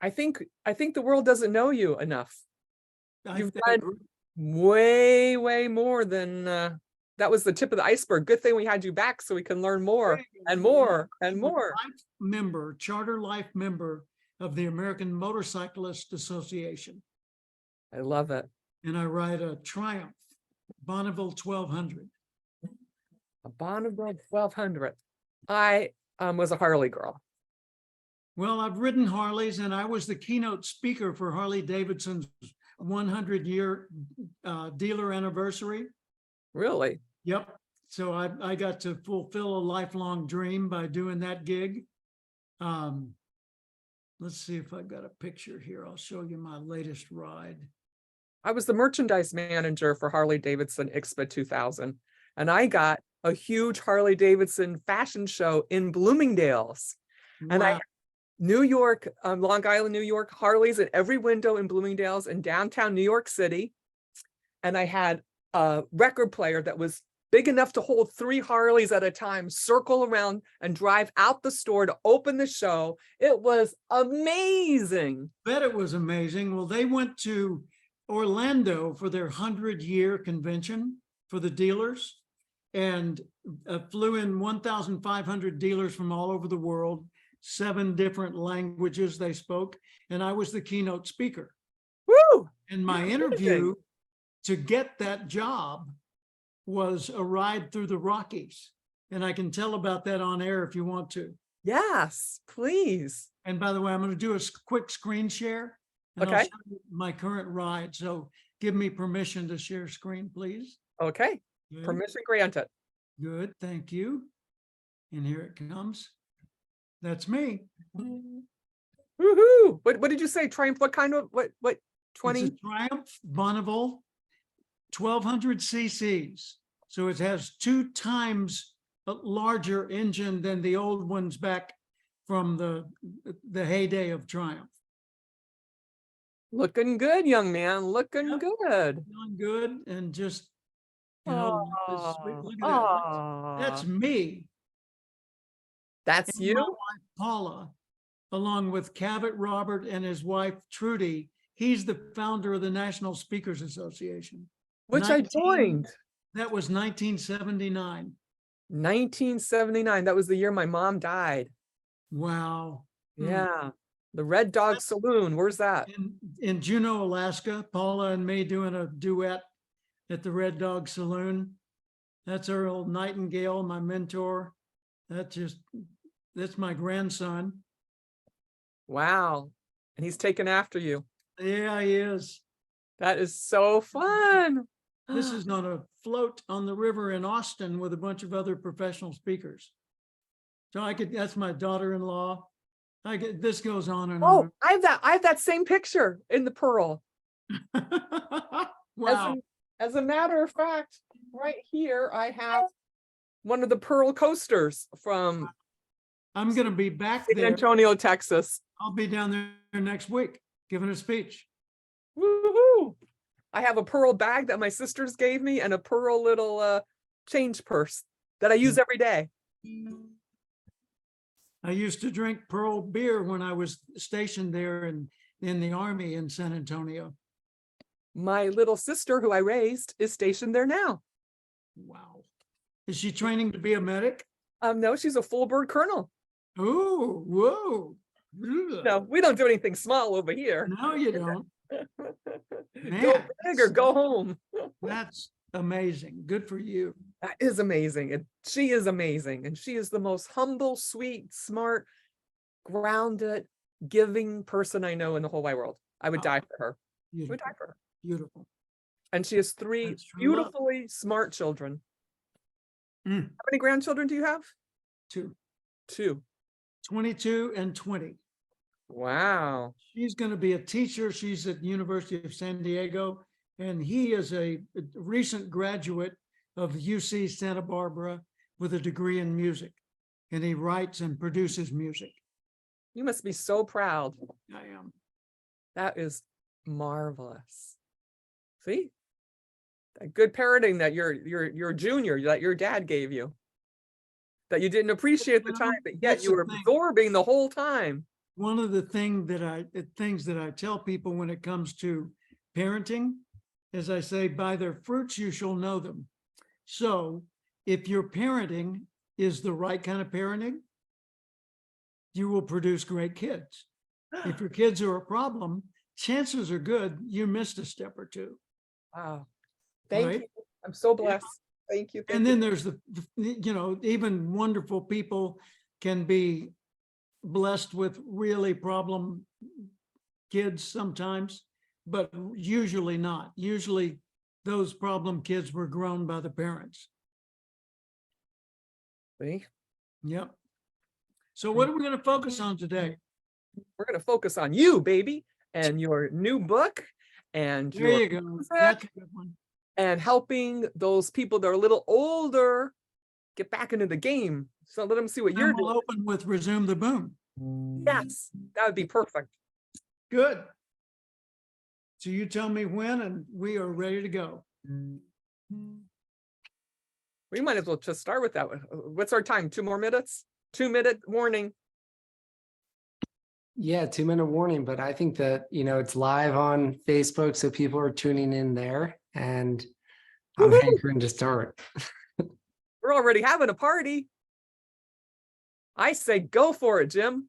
I think the world doesn't know you enough. You've I done way, way more than that was the tip of the iceberg. Good thing we had you back so we can learn more and more and more. Charter life member of the American Motorcyclist Association. I love it. And I ride a Triumph Bonneville 1200. A Bonneville 1200. I was a Harley girl. Well, I've ridden Harleys, and I was the keynote speaker for Harley Davidson's 100-year dealer anniversary. Really? Yep. So I got to fulfill a lifelong dream by doing that gig. Let's see if I've got a picture here. I'll show you my latest ride. I was the merchandise manager for Harley Davidson IXPA 2000, and I got a huge Harley Davidson fashion show in Bloomingdale's. And I New York, Long Island, New York, Harleys in every window in Bloomingdale's in downtown New York City. And I had a record player that was big enough to hold 3 Harleys at a time, circle around and drive out the store to open the show. It was amazing. Bet it was amazing. Well, they went to Orlando for their 100-year convention for the dealers, and flew in 1,500 dealers from all over the world. 7 different languages they spoke, and I was the keynote speaker. Woo! And my interview to get that job was a ride through the Rockies. And I can tell about that on air if you want to. Yes, please. And by the way, I'm going to do a quick screen share. And Okay. I'll show you my current ride. So give me permission to share screen, please. Okay. Good. Permission granted. Good, thank you. And here it comes. That's me. Woohoo! What did you say? Triumph? What kind of what 20? It's a Triumph Bonneville 1200 cc's. So it has 2 times a larger engine than the old ones back from the heyday of Triumph. Looking good, young man. Looking Yep. good. Feeling good, and just, you know, look at that. Oh, That's me. that's And you. my wife, Paula, along with Cavett Robert and his wife, Trudy. He's the founder of the National Speakers Association. Which I joined. That was 1979. 1979. That was the year my mom died. Wow. Yeah. The Red Dog Saloon. Where's that? In Juneau, Alaska, Paula and me doing a duet at the Red Dog Saloon. That's Earl Nightingale, my mentor. That's my grandson. Wow. And he's taken after you. Yeah, he is. That is so fun. This is on a float on the river in Austin with a bunch of other professional speakers. So that's my daughter-in-law. This goes on and Oh, on. I have that same picture in the Pearl. Wow. As a matter of fact, right here, I have one of the Pearl coasters from I'm going to be back San there. Antonio, Texas. I'll be down there next week giving a speech. Woohoo! I have a Pearl bag that my sisters gave me and a Pearl little change purse that I use every day. I used to drink Pearl beer when I was stationed there in the Army in San Antonio. My little sister, who I raised, is stationed there now. Wow. Is she training to be a medic? No, she's a full bird colonel. Oh, whoa. No, we don't do anything small over here. No, you don't. Go big or go home. That's amazing. Good for you. That is amazing. And she is amazing. And she is the most humble, sweet, smart, grounded, giving person I know in the whole wide world. I would die for her. I would die for her. Beautiful. And she has 3 beautifully smart children. How many grandchildren do you have? 2. 2. 22 and 20. Wow. She's going to be a teacher. She's at the University of San Diego, and he is a recent graduate of UC Santa Barbara with a degree in music, and he writes and produces music. You must be so proud. I am. That is marvelous. See? That good parenting that your junior, that your dad gave you. That you didn't appreciate the time, but yet you were absorbing the whole time. one of the things that I tell people when it comes to parenting is I say, by their fruits you shall know them. So if your parenting is the right kind of parenting, you will produce great kids. If your kids are a problem, chances are good you missed a step or two. Wow. Thank Right? you. I'm so blessed. Thank you. And then there's even wonderful people can be blessed with really problem kids sometimes, but usually not. Usually those problem kids were grown by the parents. See? Yep. So what are we going to focus on today? We're going to focus on you, baby, and your new book and There your you go. music, That's a good one. and helping those people that are a little older get back into the game. So let them see what you're And we'll doing. open with Resume the Boom. Yes, that would be perfect. Good. So you tell me when and we are ready to go. We might as well just start with that. What's our time? 2 more minutes? 2-minute warning. Yeah, 2-minute warning, but I think that, it's live on Facebook, so people are tuning in there, and I'm Woohoo! hankering to start. We're already having a party. I say go for it, Jim.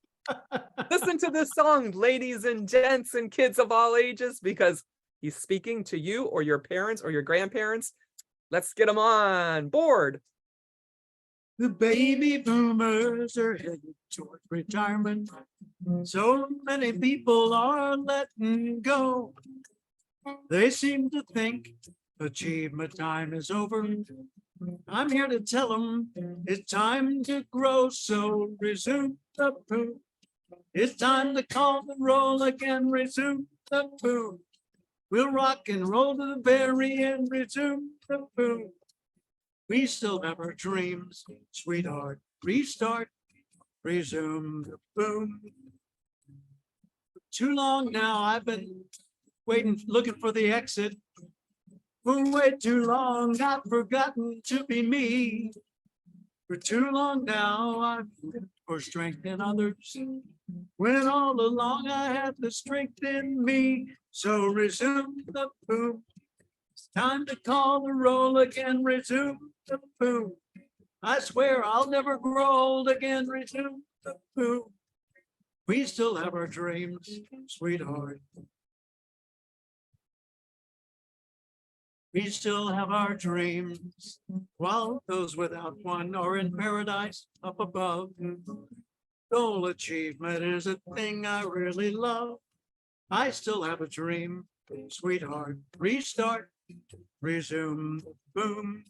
Listen to this song, ladies and gents and kids of all ages, because he's speaking to you or your parents or your grandparents. Let's get them on board. The baby boomers are headed toward retirement. So many people are letting go. They seem to think achievement time is over. I'm here to tell them it's time to grow, so resume the boom. It's time to call the roll again, resume the boom. We'll rock and roll to the very end, resume the boom. We still have our dreams, sweetheart, restart, resume the boom. Too long now, I've been waiting, looking for the exit. For way too long, I've forgotten to be me. For too long now, I've looked for strength in others, when all along I had the strength in me. So resume the boom. It's time to call the roll again, resume the boom. I swear I'll never grow old again, resume the boom. We still have our dreams, sweetheart. We still have our dreams, while those without one are in paradise up above. Goal achievement is a thing I really love. I still have a dream, sweetheart. Restart, resume, boom.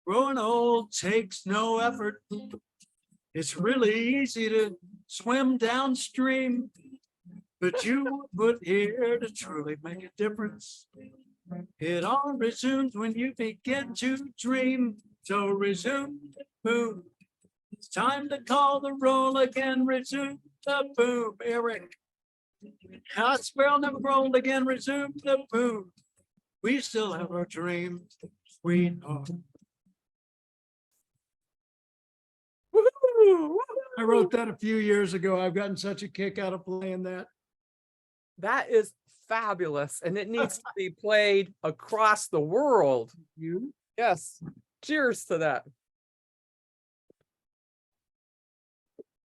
Growing old takes no effort. It's really easy to swim downstream, but you were put here to truly make a difference. It all resumes when you begin to dream. So resume the boom. It's time to call the roll again. Resume the boom, Eric. I swear I'll never grow old again. Resume the boom. We still have our dreams, sweetheart. Woo-hoo! I wrote that a few years ago. I've gotten such a kick out of playing that. That is fabulous, and it needs to be played across the world. You? Yes. Cheers to that.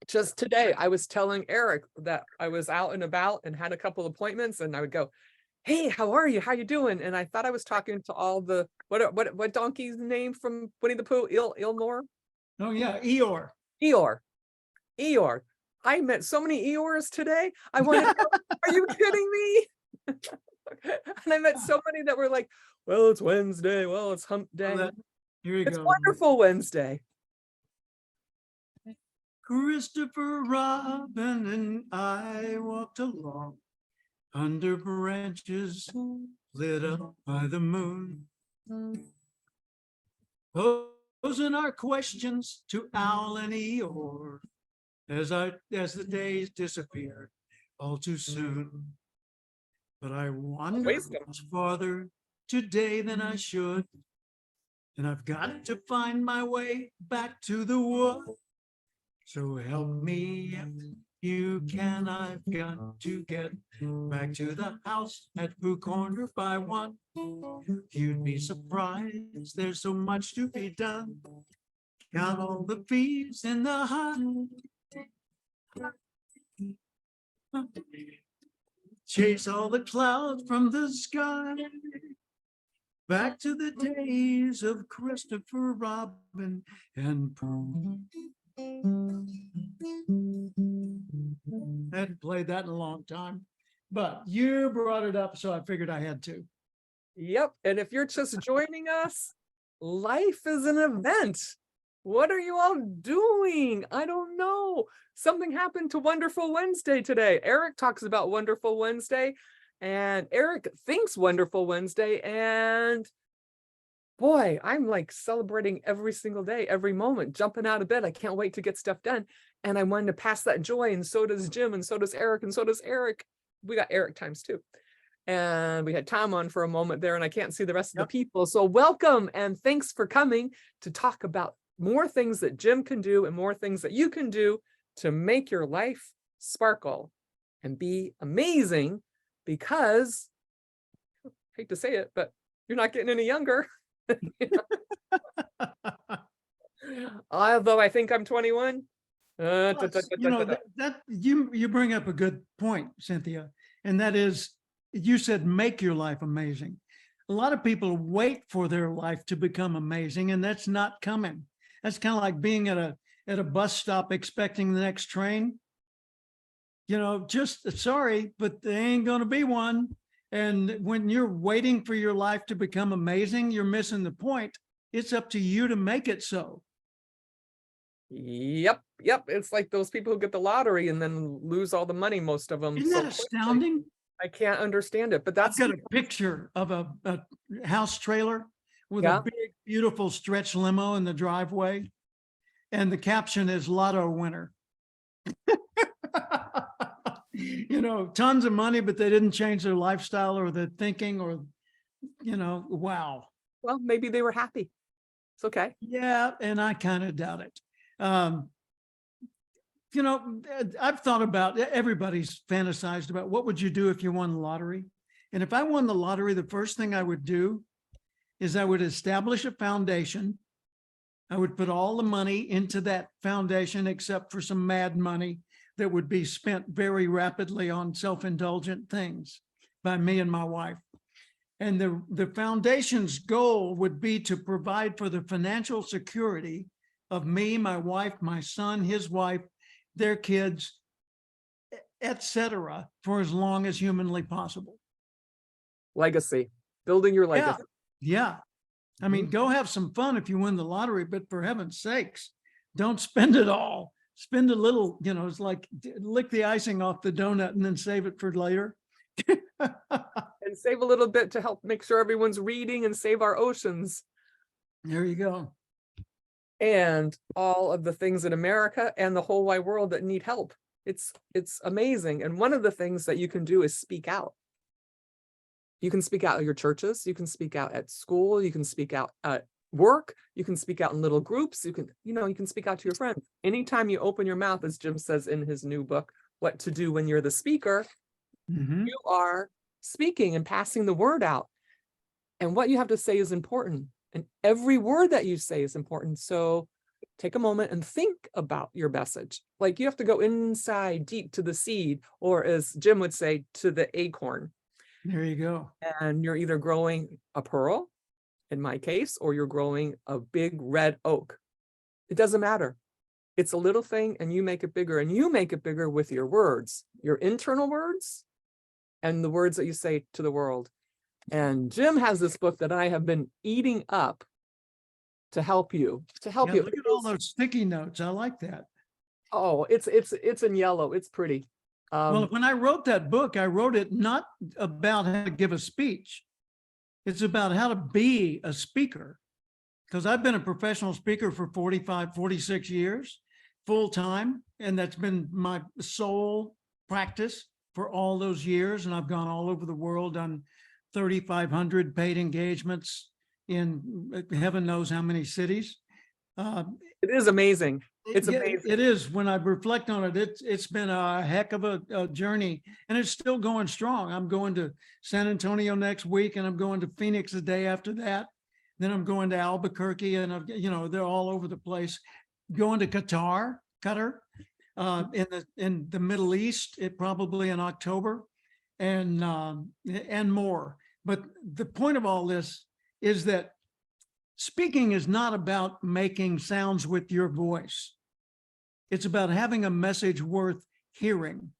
Just today, I was telling Eric that I was out and about and had a couple appointments, and I would go, "Hey, how are you? How you doing?" And I thought I was talking to all the what donkey's name from Winnie the Pooh? Ilmore? Oh yeah, Eeyore. Eeyore. I met so many Eeyores today. I wanted to know, are you kidding me? And I met so many that were like, well, it's Wednesday. Well, it's hump day. Here you It's go. wonderful Wednesday. Christopher Robin and I walked along under branches lit up by the moon, posing our questions to Owl and Eeyore as the days disappeared all too soon. But I wandered Wisdom. much farther today than I should, and I've got to find my way back to the wood. So help me if you can, I've got to get back to the house at Pooh Corner by 1. You'd be surprised, there's so much to be done. Count all the bees in the hive. Chase all the clouds from the sky. Back to the days of Christopher Robin and Pooh. I hadn't played that in a long time, but you brought it up, so I figured I had to. Yep. And if you're just joining us, life is an event. What are you all doing? I don't know. Something happened to Wonderful Wednesday today. Eric talks about Wonderful Wednesday, and Eric thinks Wonderful Wednesday. And boy, I'm like celebrating every single day, every moment, jumping out of bed. I can't wait to get stuff done. And I wanted to pass that joy. And so does Jim, and so does Eric, and so does Eric. We got Eric times 2. And we had Tom on for a moment there, and I can't see the rest of the people. So welcome and thanks for coming to talk about more things that Jim can do and more things that you can do to make your life sparkle and be amazing, because I hate to say it, but you're not getting any younger. Although I think I'm 21. That you bring up a good point, Cynthia, and that is, you said make your life amazing. A lot of people wait for their life to become amazing, and that's not coming. That's kind of like being at a bus stop expecting the next train. You know, just sorry, but there ain't going to be one. And when you're waiting for your life to become amazing, you're missing the point. It's up to you to make it so. Yep. It's like those people who get the lottery and then lose all the money, most of them. Isn't that astounding? I can't understand it, but I've got a picture of a house trailer with a big, beautiful stretch limo in the driveway. And the caption is "Lotto winner." You know, tons of money, but they didn't change their lifestyle or their thinking, or, you know, wow. Well, maybe they were happy. It's okay. Yeah, and I kind of doubt it. You know, I've thought about, everybody's fantasized about what would you do if you won the lottery? And if I won the lottery, the first thing I would do is I would establish a foundation. I would put all the money into that foundation, except for some mad money that would be spent very rapidly on self-indulgent things by me and my wife. And the foundation's goal would be to provide for the financial security of me, my wife, my son, his wife, their kids, etc., for as long as humanly possible. Legacy, building your legacy. Yeah. I mean, go have some fun if you win the lottery, but for heaven's sakes, don't spend it all. Spend a little, you know, it's like lick the icing off the donut and then save it for later. And save a little bit to help make sure everyone's reading and save our oceans. There you go. And all of the things in America and the whole wide world that need help. It's amazing. And one of the things that you can do is speak out. You can speak out at your churches. You can speak out at school. You can speak out at work. You can speak out in little groups. You can speak out to your friends. Anytime you open your mouth, as Jim says in his new book, What to Do When You're the Speaker, you are speaking and passing the word out. And what you have to say is important. And every word that you say is important. So take a moment and think about your message. Like you have to go inside deep to the seed, or as Jim would say, to the acorn. There you go. And you're either growing a pearl, in my case, or you're growing a big red oak. It doesn't matter. It's a little thing and you make it bigger, and you make it bigger with your words, your internal words and the words that you say to the world. And Jim has this book that I have been eating up to help you. Look at all those sticky notes. I like that. Oh, it's in yellow. It's pretty. Well, when I wrote that book, I wrote it not about how to give a speech. It's about how to be a speaker. Because I've been a professional speaker for 45, 46 years, full time. And that's been my sole practice for all those years. And I've gone all over the world on 3,500 paid engagements in heaven knows how many cities. It is amazing. It's amazing. It is. When I reflect on it, it's been a heck of a journey, and it's still going strong. I'm going to San Antonio next week, and I'm going to Phoenix the day after that. Then I'm going to Albuquerque, and they're all over the place. Going to Qatar, in the Middle East, probably in October, and more. But the point of all this is that speaking is not about making sounds with your voice. It's about having a message worth hearing.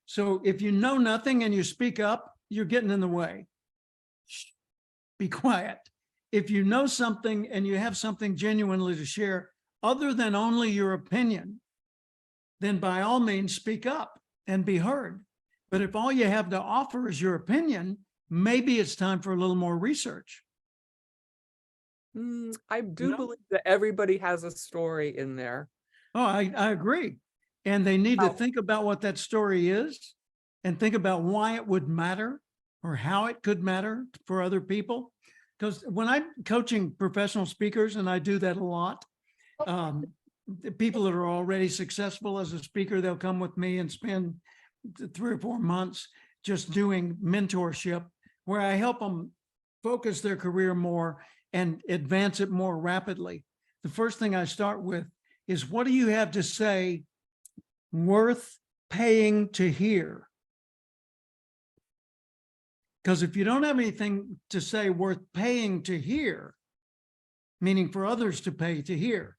So if you know nothing and you speak up, you're getting in the way. Shh, be quiet. If you know something and you have something genuinely to share, other than only your opinion, then by all means speak up and be heard. But if all you have to offer is your opinion, maybe it's time for a little more research. I do believe that everybody has a story in there. Oh, I agree. And they need to think about what that story is and think about why it would matter or how it could matter for other people. Because when I'm coaching professional speakers, and I do that a lot, the people that are already successful as a speaker, they'll come with me and spend 3 or 4 months just doing mentorship, where I help them focus their career more and advance it more rapidly. The first thing I start with is, what do you have to say worth paying to hear? Because if you don't have anything to say worth paying to hear, meaning for others to pay to hear,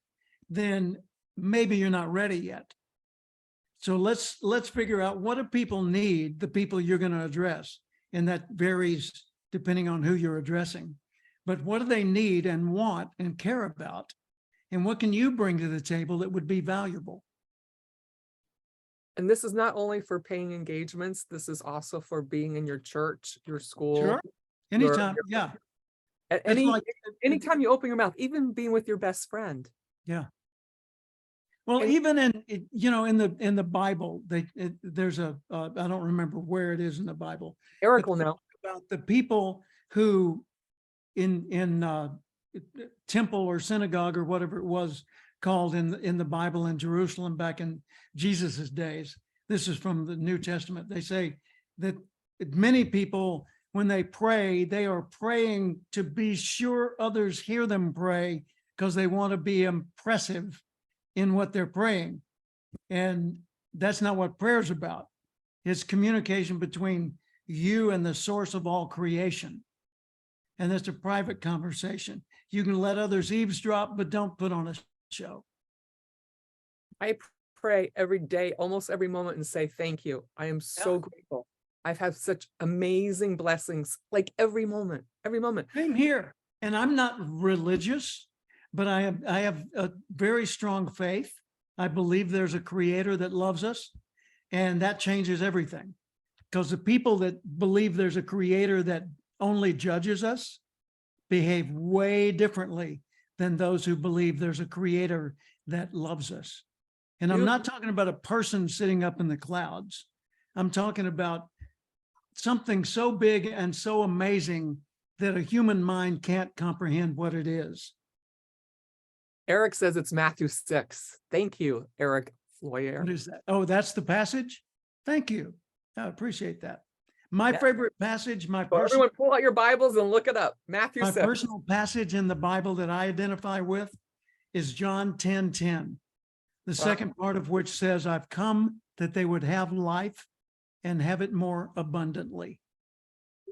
then maybe you're not ready yet. So let's figure out, what do people need, the people you're going to address, and that varies depending on who you're addressing. But what do they need and want and care about? And what can you bring to the table that would be valuable? And this is not only for paying engagements, this is also for being in your church, your school. Sure. Anytime. Yeah. Anytime you open your mouth, even being with your best friend. Yeah. Well, even in the Bible, there's I don't remember where it is in the Bible. Eric will know About the people who in temple or synagogue or whatever it was called in the Bible in Jerusalem back in Jesus's days. This is from the New Testament. They say that many people, when they pray, they are praying to be sure others hear them pray, because they want to be impressive in what they're praying. And that's not what prayer is about. It's communication between you and the source of all creation. And that's a private conversation. You can let others eavesdrop, but don't put on a show. I pray every day, almost every moment, and say thank you. I am so grateful. I've had such amazing blessings, like every moment. Same here. And I'm not religious, but I have a very strong faith. I believe there's a creator that loves us, and that changes everything. Because the people that believe there's a creator that only judges us behave way differently than those who believe there's a creator that loves us. And I'm not talking about a person sitting up in the clouds. I'm talking about something so big and so amazing that a human mind can't comprehend what it is. Eric says it's Matthew 6. Thank you, Eric Floyer. What is that? Oh, that's the passage? Thank you. I appreciate that. My favorite passage, everyone pull out your Bibles and look it up. Matthew 6. My personal passage in the Bible that I identify with is John 10:10. The second part of which says, I've come that they would have life and have it more abundantly.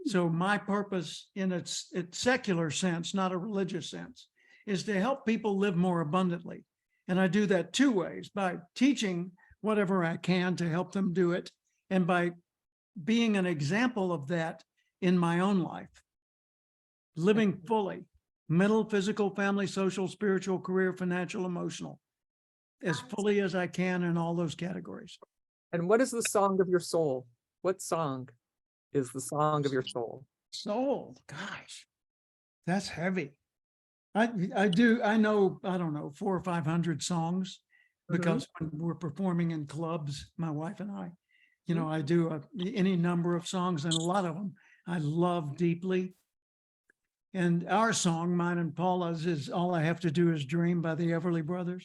So my purpose in its secular sense, not a religious sense, is to help people live more abundantly. And I do that 2 ways: by teaching whatever I can to help them do it, and by being an example of that in my own life. Living fully, mental, physical, family, social, spiritual, career, financial, emotional, as fully as I can in all those categories. And what is the song of your soul? What song is the song of your soul? Soul, gosh, that's heavy. I know, I don't know, 400 or 500 songs, because when we're performing in clubs, my wife and I, I do any number of songs, and a lot of them I love deeply. And our song, mine and Paula's, is All I Have to Do Is Dream by the Everly Brothers.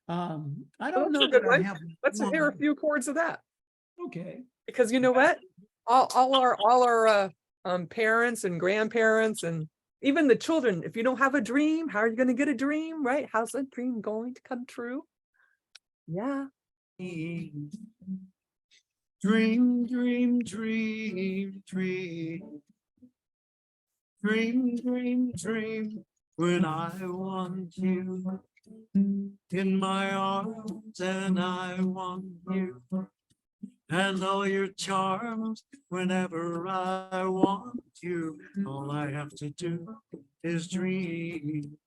I Well, don't that's know a good that I one. have. Let's hear a one. few chords of that. Okay. Because you know what? All our parents and grandparents and even the children, if you don't have a dream, how are you going to get a dream, right? How's a dream going to come true? Yeah. Dream, dream, dream, dream. Dream, dream, dream. When I want you in my arms and I want you and all your charms whenever I want you. All I have to do is dream.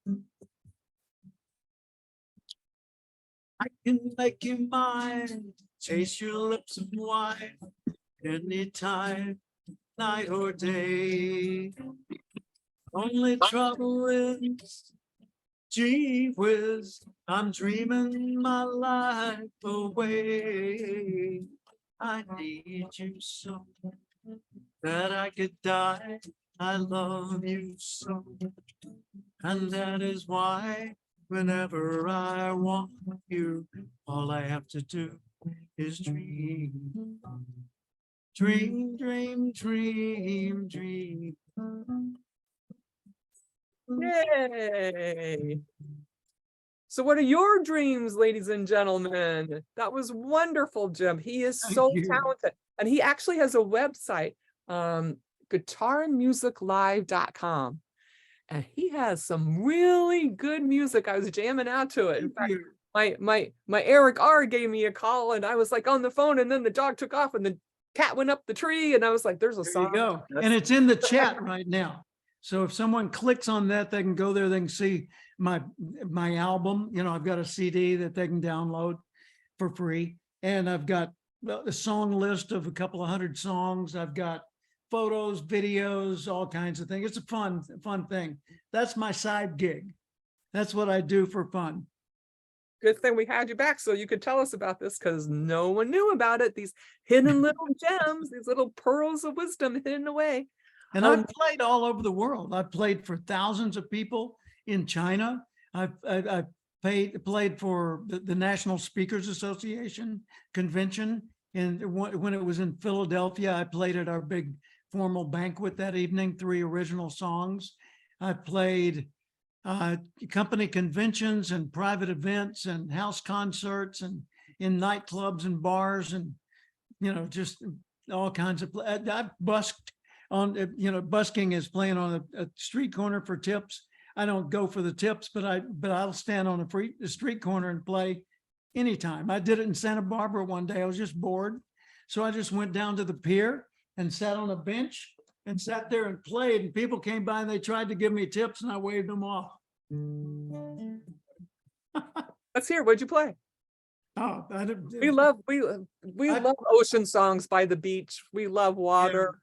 I can make you mine, taste your lips of wine anytime, night or day. Only trouble is, gee whiz, I'm dreaming my life away. I need you so that I could die. I love you so, and that is why whenever I want you, all I have to do is dream. Dream, dream, dream, dream. Yay. So what are your dreams, ladies and gentlemen? That was wonderful, Jim. He is Thank so you. talented. And he actually has a website, guitarmusiclive.com. And he has some really good music. I was jamming out to it. In Thank fact, you. my Eric R gave me a call and I was like on the phone and then the dog took off and the cat went up the tree and I was like, there's a There song. you go. And it's in the chat right now. So if someone clicks on that, they can go there, they can see my album. You know, I've got a CD that they can download for free. And I've got a song list of a couple of hundred songs. I've got photos, videos, all kinds of things. It's a fun thing. That's my side gig. That's what I do for fun. Good thing we had you back so you could tell us about this because no one knew about it. These hidden little gems, these little pearls of wisdom hidden away. And I've played all over the world. I've played for thousands of people in China. I've played for the National Speakers Association convention. And when it was in Philadelphia, I played at our big formal banquet that evening, 3 original songs. I played company conventions and private events and house concerts and in nightclubs and bars and, you know, just all kinds of, I've busked on, you know, busking is playing on a street corner for tips. I don't go for the tips, but I'll stand on a street corner and play anytime. I did it in Santa Barbara one day. I was just bored. So I just went down to the pier and sat on a bench and sat there and played, and people came by and they tried to give me tips and I waved them off. Let's hear, what'd you play? Oh, We love ocean songs by the beach. We love water.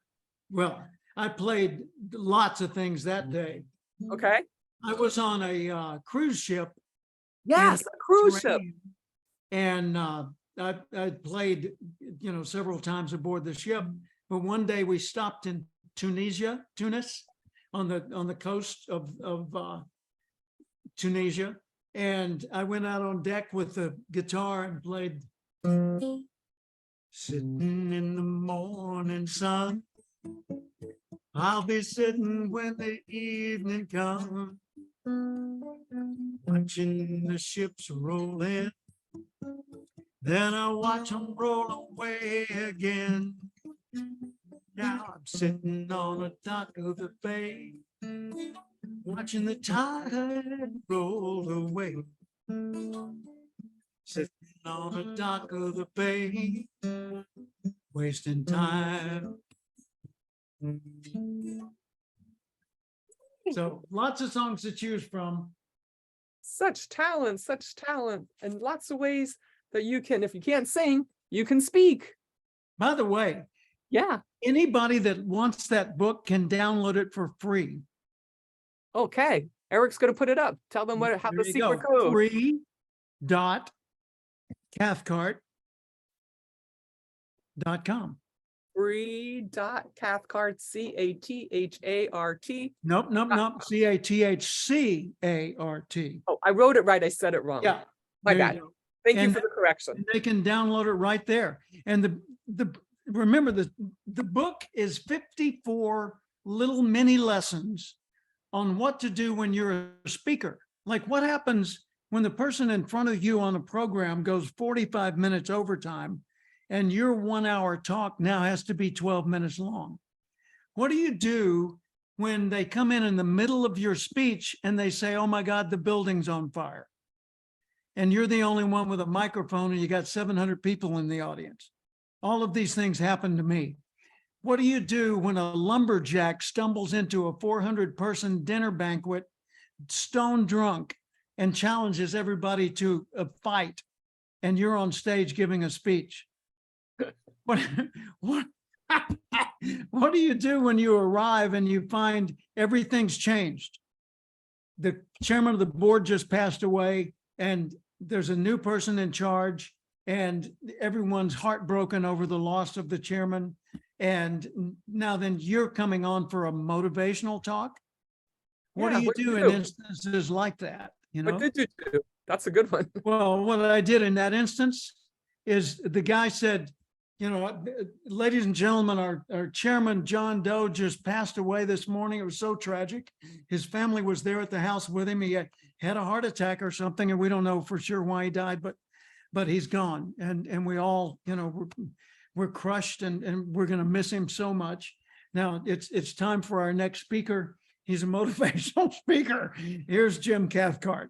Well, I played lots of things that day. Okay. I was on a cruise ship. Yes, a cruise ship. And I played, you know, several times aboard the ship. But one day we stopped in Tunis, on the coast of Tunisia. And I went out on deck with the guitar and played Sitting in the morning sun. I'll be sitting when the evening comes, watching the ships roll in. Then I watch them roll away again. Now I'm sitting on the dock of the bay, watching the tide roll away. Sitting on the dock of the bay, wasting time. So lots of songs to choose from. Such talent, and lots of ways that you can, if you can't sing, you can speak. By the way, Yeah. anybody that wants that book can download it for free. Okay. Eric's going to put it up. Tell them how There the you secret go. code. free.cathcart.com. Free.cathcart, CATHART. Nope. CATHCART. Oh, I wrote it right. I said it wrong. Yeah. My There you bad. go. Thank you And for the correction. they can download it right there. And remember the book is 54 little mini lessons on what to do when you're a speaker. Like what happens when the person in front of you on a program goes 45 minutes overtime and your 1 hour talk now has to be 12 minutes long? What do you do when they come in the middle of your speech and they say, oh my God, the building's on fire? And you're the only one with a microphone and you got 700 people in the audience. All of these things happen to me. What do you do when a lumberjack stumbles into a 400-person dinner banquet, stone drunk, and challenges everybody to a fight, and you're on stage giving a speech? What, what, what do you do when you arrive and you find everything's changed? The chairman of the board just passed away, and there's a new person in charge, and everyone's heartbroken over the loss of the chairman. And now then you're coming on for a motivational talk. What Yeah, do you what'd do you in do? instances like that? You know, What did you do? That's a good one. well, what I did in that instance is the guy said, you know, ladies and gentlemen, our chairman, John Doe, just passed away this morning. It was so tragic. His family was there at the house with him. He had a heart attack or something, and we don't know for sure why he died, but he's gone. And we all, you know, we're crushed, and we're going to miss him so much. Now it's time for our next speaker. He's a motivational speaker. Here's Jim Cathcart.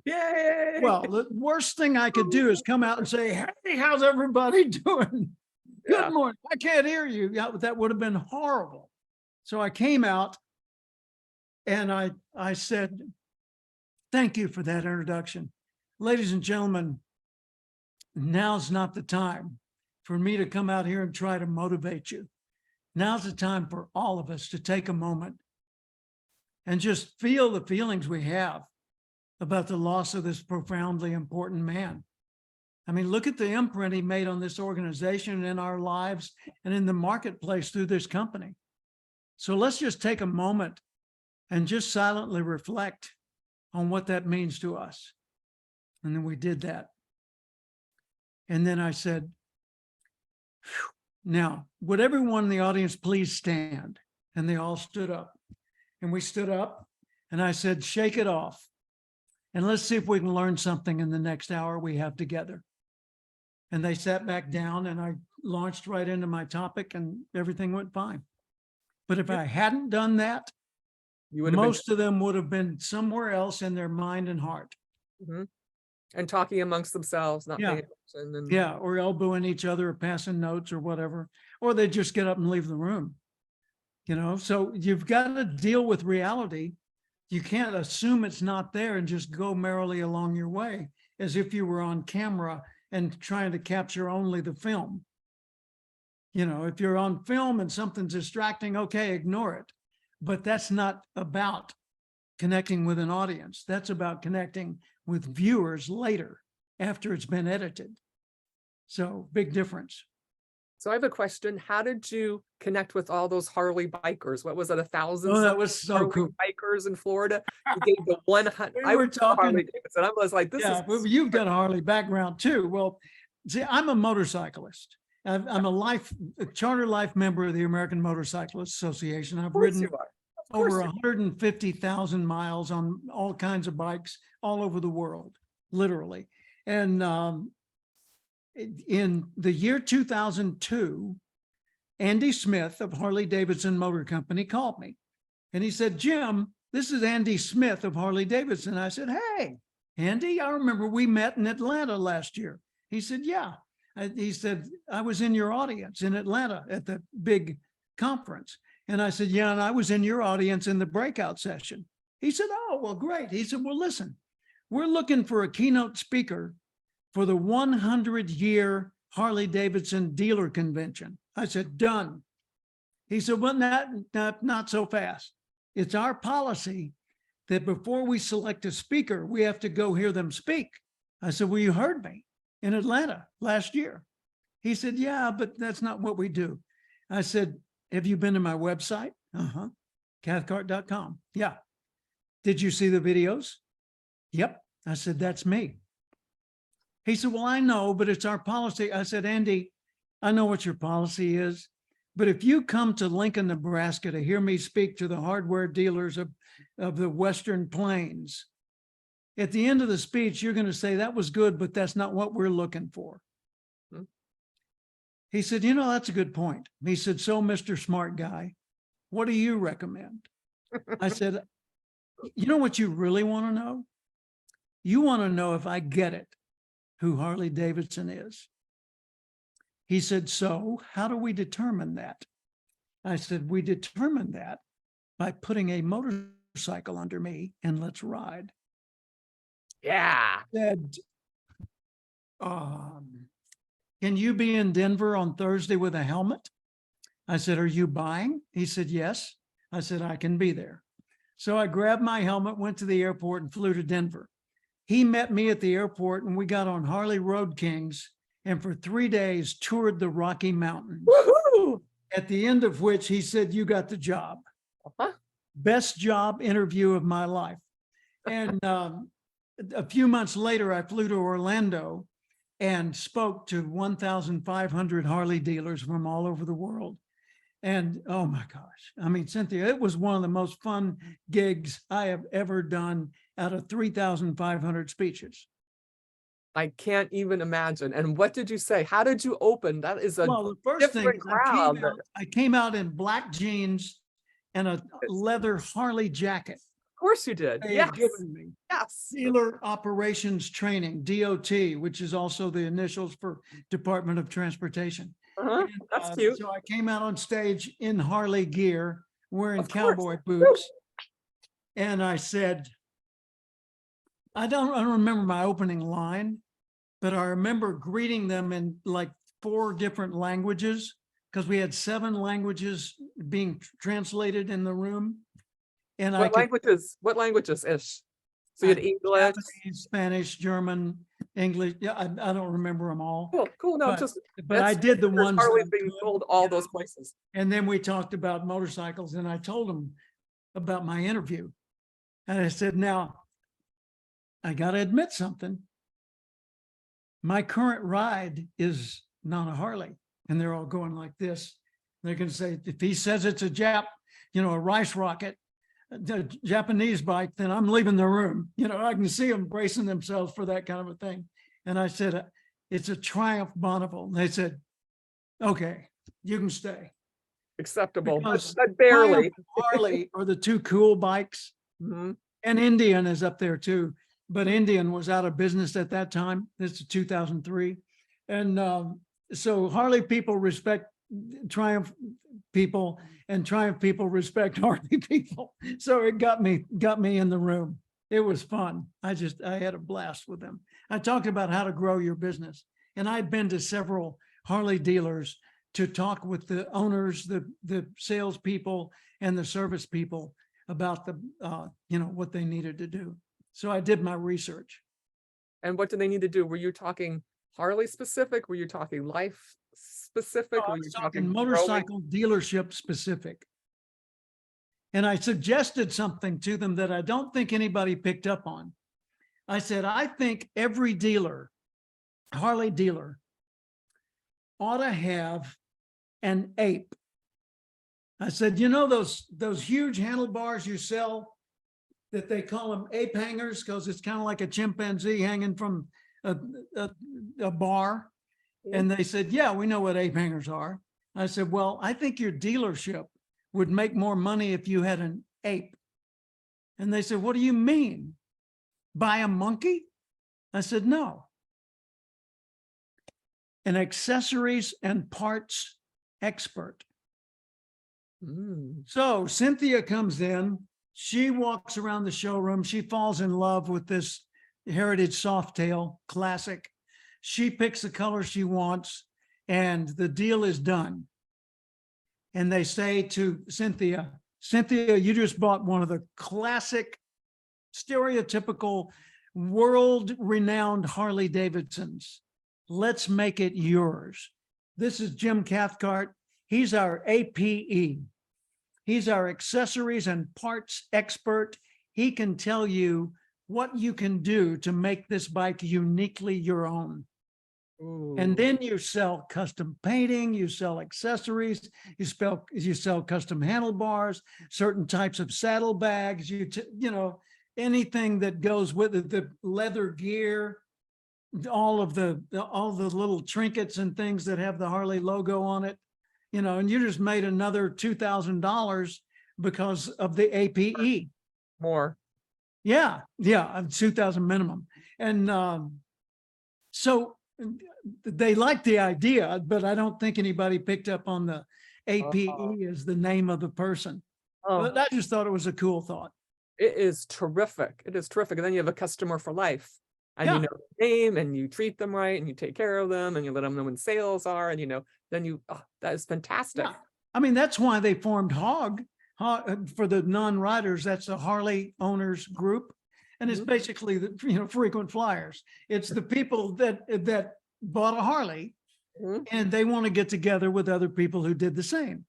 Yay! Well, the worst thing I could do is come out and say, hey, how's everybody doing? Yeah. Good morning. I can't hear you. Yeah, that would have been horrible. So I came out and I said, thank you for that introduction. Ladies and gentlemen, now's not the time for me to come out here and try to motivate you. Now's the time for all of us to take a moment and just feel the feelings we have about the loss of this profoundly important man. I mean, look at the imprint he made on this organization and in our lives and in the marketplace through this company. So let's just take a moment and just silently reflect on what that means to us. And then we did that. And then I said, now, would everyone in the audience please stand? And they all stood up. And we stood up, and I said, shake it off. And let's see if we can learn something in the next hour we have together. And they sat back down, and I launched right into my topic, and everything went fine. But if I hadn't done that, most of them would have been somewhere else in their mind and heart. Mm-hmm. And talking amongst themselves, not paying attention. And yeah, or elbowing each other, or passing notes, or whatever. Or they just get up and leave the room. You know, so you've got to deal with reality. You can't assume it's not there and just go merrily along your way as if you were on camera and trying to capture only the film. You know, if you're on film and something's distracting, okay, ignore it. But that's not about connecting with an audience. That's about connecting with viewers later after it's been edited. So big difference. so I have a question. How did you connect with all those Harley bikers? What was it, 1,000? Oh, that was so Harley cool. bikers in Florida. You gave the 100. We I were was Harley talking. Davidson. I was like, this Yeah, is. well, you've got a Harley background too. Well, see, I'm a motorcyclist. I'm a charter life member of the American Motorcyclist Association. I've ridden over 150,000 miles on all kinds of bikes all over the world, literally. And in the year 2002, Andy Smith of Harley Davidson Motor Company called me, and he said, Jim, this is Andy Smith of Harley Davidson. I said, hey, Andy, I remember we met in Atlanta last year. He said, yeah. He said, I was in your audience in Atlanta at the big conference. And I said, yeah, and I was in your audience in the breakout session. He said, oh, well, great. He said, well, listen, we're looking for a keynote speaker for the 100-year Harley Davidson dealer convention. I said, done. He said, well, not so fast. It's our policy that before we select a speaker, we have to go hear them speak. I said, well, you heard me in Atlanta last year. He said, yeah, but that's not what we do. I said, have you been to my website? Cathcart.com. Yeah. Did you see the videos? Yep. I said, that's me. He said, well, I know, but it's our policy. I said, Andy, I know what your policy is, but if you come to Lincoln, Nebraska to hear me speak to the hardware dealers of the Western Plains, at the end of the speech, you're going to say that was good, but that's not what we're looking for. Hmm. He said, you know, that's a good point. He said, so Mr. Smart Guy, what do you recommend? I said, you know what you really want to know? You want to know if I get it, who Harley Davidson is. He said, so how do we determine that? I said, we determine that by putting a motorcycle under me and let's ride. Yeah. Said, can you be in Denver on Thursday with a helmet? I said, are you buying? He said, yes. I said, I can be there. So I grabbed my helmet, went to the airport and flew to Denver. He met me at the airport and we got on Harley Road Kings and for 3 days toured the Rocky Mountains. Woohoo! At the end of which he said, you got the job. Uh-huh. Best job interview of my life. And a few months later, I flew to Orlando and spoke to 1,500 Harley dealers from all over the world. And oh my gosh, I mean, Cynthia, it was one of the most fun gigs I have ever done out of 3,500 speeches. I can't even imagine. And what did you say? How did you open? That is a Well, the first thing different is crowd. I came out in black jeans and a leather Harley jacket Of course you did. they Yes. had given me. Yes. Dealer Operations Training, DOT, which is also the initials for Department of Transportation. Uh-huh. And, That's cute. So I came out on stage in Harley gear, wearing Of course. cowboy boots. And I said, I don't remember my opening line, but I remember greeting them in like 4 different languages because we had 7 languages being translated in the room. And What languages ish? So you had English. Japanese, Spanish, German, English. Yeah, I don't remember them all. Cool. No, But I did the ones Harley that I being could, sold all you those know. places. And then we talked about motorcycles and I told them about my interview. And I said, now, I got to admit something. My current ride is not a Harley. And they're all going like this. They're going to say, if he says it's a rice rocket, the Japanese bike, then I'm leaving the room. You know, I can see them bracing themselves for that kind of a thing. And I said, it's a Triumph Bonneville. And they said, okay, you can stay. Acceptable, Because but barely. Triumph and Harley are the 2 cool bikes. Mhm. And Indian is up there too. But Indian was out of business at that time. This is 2003. And so Harley people respect Triumph people and Triumph people respect Harley people. So it got me in the room. It was fun. I had a blast with them. I talked about how to grow your business. And I'd been to several Harley dealers to talk with the owners, the salespeople and the service people about what they needed to do. So I did my research. And what do they need to do? Were you talking Harley specific? Were you talking life specific? I Were you was talking talking motorcycle dealership specific. And I suggested something to them that I don't think anybody picked up on. I said, I think every dealer, Harley dealer, ought to have an ape. I said, you know, those huge handlebars you sell that they call them ape hangers because it's kind of like a chimpanzee hanging from a bar. And they said, yeah, we know what ape hangers are. I said, well, I think your dealership would make more money if you had an ape. And they said, what do you mean? Buy a monkey? I said, no. An accessories and parts expert. So Cynthia comes in, she walks around the showroom, she falls in love with this Heritage Softail Classic. She picks the color she wants and the deal is done. And they say to Cynthia, you just bought one of the classic, stereotypical, world-renowned Harley Davidsons. Let's make it yours. This is Jim Cathcart. He's our APE. He's our accessories and parts expert. He can tell you what you can do to make this bike uniquely your own. And Ooh. then you sell custom painting, you sell accessories, you sell custom handlebars, certain types of saddlebags, you know, anything that goes with it, the leather gear, all the little trinkets and things that have the Harley logo on it, you know, and you just made another $2,000 because of the APE. More. Yeah, 2,000 minimum. And so they like the idea, but I don't think anybody picked up on the APE as the name of the person. Oh, But I just thought it was a cool thought. it is terrific. It is terrific. And then you have a customer for life. And you Yeah. know their name, and you treat them right, and you take care of them, and you let them know when sales are, and you know, then you, that is fantastic. Yeah. I mean, that's why they formed HOG for the non-riders. That's a Harley owners group. And it's Mhm. basically the, you know, frequent flyers. It's the people that bought a Harley Mhm. and they want to get together with other people who did the same.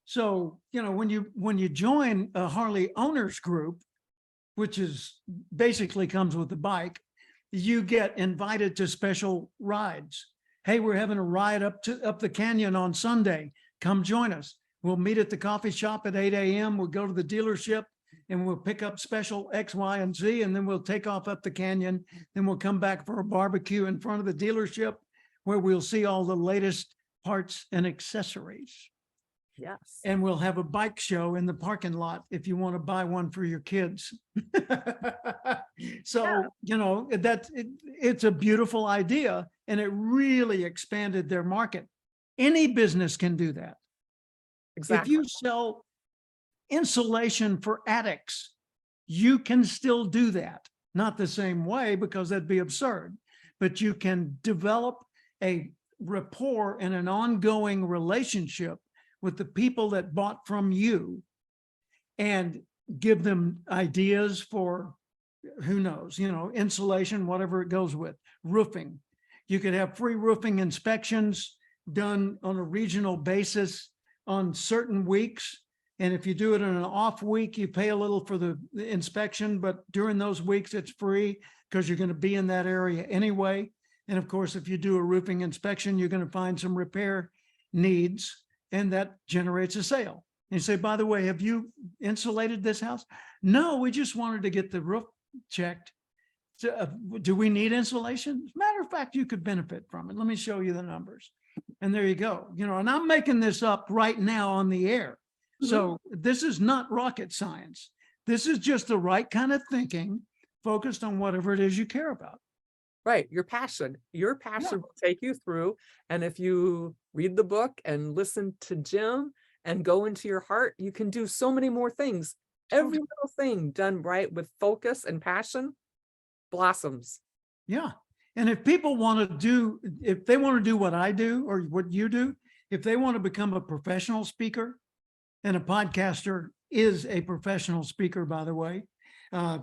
So, you know, when you join a Harley owners group, which is basically comes with the bike, you get invited to special rides. Hey, we're having a ride up the canyon on Sunday. Come join us. We'll meet at the coffee shop at 8 a.m. We'll go to the dealership and we'll pick up special X, Y, and Z, and then we'll take off up the canyon. Then we'll come back for a barbecue in front of the dealership where we'll see all the latest parts and accessories. Yes. And we'll have a bike show in the parking lot if you want to buy one for your kids. So, you know, it's a beautiful idea, and it really expanded their market. Any business can do that. Exactly. If you sell insulation for attics, you can still do that. Not the same way, because that'd be absurd, but you can develop a rapport and an ongoing relationship with the people that bought from you and give them ideas for, who knows, you know, insulation, whatever it goes with, roofing. You could have free roofing inspections done on a regional basis on certain weeks. And if you do it in an off week, you pay a little for the inspection, but during those weeks, it's free because you're going to be in that area anyway. And of course, if you do a roofing inspection, you're going to find some repair needs, and that generates a sale. And you say, by the way, have you insulated this house? No, we just wanted to get the roof checked. So, do we need insulation? As a matter of fact, you could benefit from it. Let me show you the numbers. And there you go. You know, and I'm making this up right now on the air. So this is not rocket science. This is just the right kind of thinking focused on whatever it is you care about. Right. Your passion will take you through. And if you read the book and listen to Jim and go into your heart, you can do so many more things. Every little thing done right with focus and passion blossoms. Yeah. And if people want to do, if they want to do what I do or what you do, if they want to become a professional speaker, and a podcaster is a professional speaker, by the way.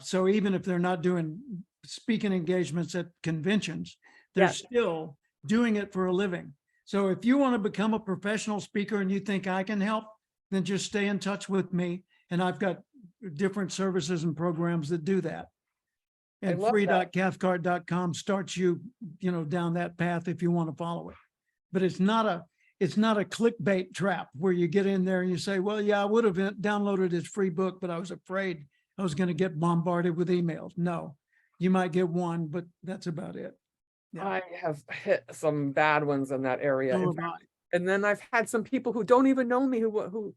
So even if they're not doing speaking engagements at conventions, they're still doing it for a living. So if you want to become a professional speaker and you think I can help, then just stay in touch with me. And I've got different services and programs that do that. And free.cathcart.com starts you, you know, down that path if you want to follow it. But it's not a clickbait trap where you get in there and you say, well, yeah, I would have downloaded his free book, but I was afraid I was going to get bombarded with emails. No, you might get one, but that's about it. Yeah. I have hit some bad ones in that area. So In have fact, I. and then I've had some people who don't even know me, who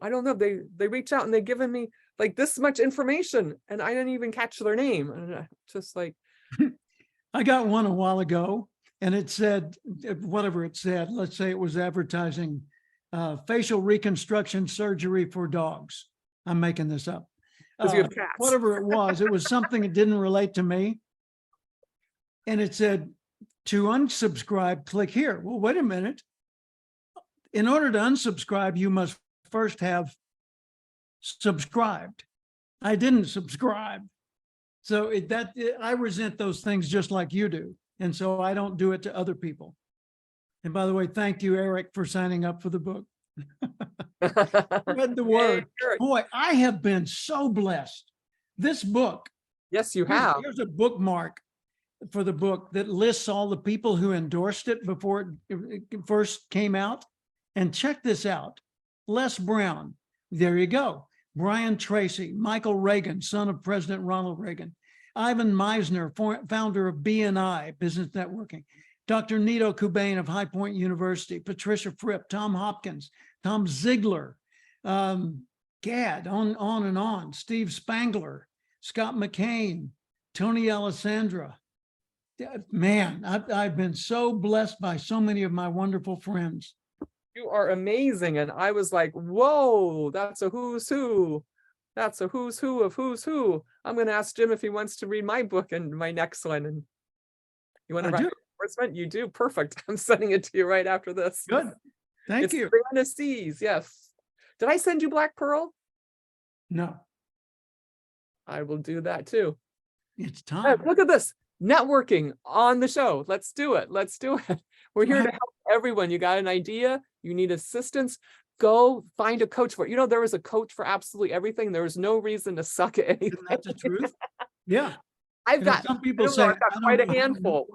I don't know, they reach out and they've given me like this much information and I didn't even catch their name. And I just like, I got one a while ago and it said, whatever it said, let's say it was advertising facial reconstruction surgery for dogs. I'm making this up. because you have cats. Whatever it was something that didn't relate to me. And it said, to unsubscribe, click here. Well, wait a minute. In order to unsubscribe, you must first have subscribed. I didn't subscribe. So I resent those things just like you do. And so I don't do it to other people. And by the way, thank you, Eric, for signing up for the book. Read the word. Eric. Boy, I have been so blessed. This book Yes, you have. Here's a bookmark for the book that lists all the people who endorsed it before it first came out. And check this out. Les Brown, there you go. Brian Tracy, Michael Reagan, son of President Ronald Reagan. Ivan Meisner, founder of BNI, Business Networking. Dr. Nito Kubain of High Point University, Patricia Fripp, Tom Hopkins, Tom Ziegler, Gad, on and on, Steve Spangler, Scott McCain, Tony Alessandra. Man, I've been so blessed by so many of my wonderful friends. You are amazing. And I was like, whoa, that's a who's who. That's a who's who of who's who. I'm going to ask Jim if he wants to read my book and my next one. And you want to write endorsement? You do. Perfect. I'm sending it to you right after this. Good. Thank you. Brianna C's. Yes. Did I send you Black Pearl? No. I will do that too. It's time. Look at this. Networking on the show. Let's do it. Let's do it. We're here to help everyone. You got an idea? You need assistance? Go find a coach for it. You know, there is a coach for absolutely everything. There is no reason to suck at anything. Isn't that the truth? Yeah. I've got some people say I've got quite a handful.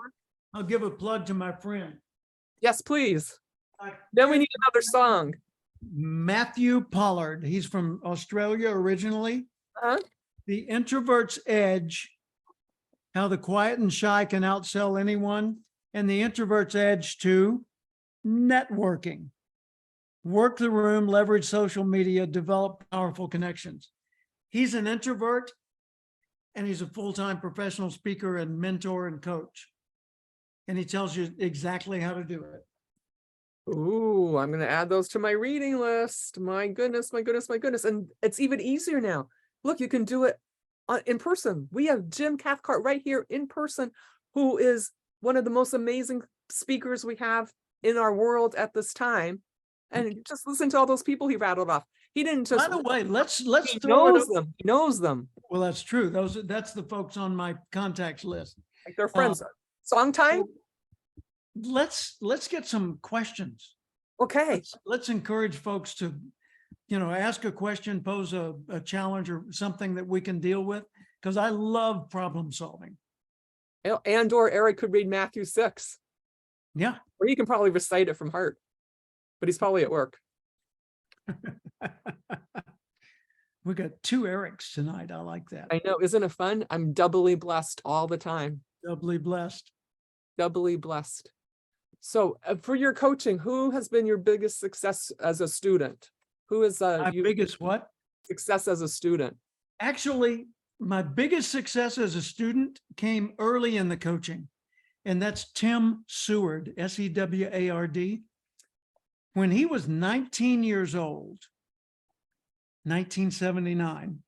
I'll give a plug to my friend. Yes, please. Then we need another song. Matthew Pollard. He's from Australia originally. The Introvert's Edge, How the Quiet and Shy Can Outsell Anyone, and the Introvert's Edge to Networking. Work the room, leverage social media, develop powerful connections. He's an introvert, and he's a full-time professional speaker and mentor and coach. And he tells you exactly how to do it. Ooh, I'm going to add those to my reading list. My goodness, my goodness, my goodness. And it's even easier now. Look, you can do it in person. We have Jim Cathcart right here in person, who is one of the most amazing speakers we have in our world at this time. And just listen to all those people he rattled off. He didn't just. By the way, let's he throw knows them. He knows them. Well, that's true. That's the folks on my contacts list. Like they're friends. Song time. Let's get some questions. Okay. Let's encourage folks to, ask a question, pose a challenge or something that we can deal with, because I love problem solving. And or Eric could read Matthew 6. Yeah. Or he can probably recite it from heart, but he's probably at work. We got 2 Erics tonight. I like that. I know. Isn't it fun? I'm doubly blessed all the time. Doubly blessed. Doubly blessed. So for your coaching, who has been your biggest success as a student? Who is My biggest what? Success as a student? Actually, my biggest success as a student came early in the coaching, and that's Tim Seward, S-E-W-A-R-D. When he was 19 years old, 1979,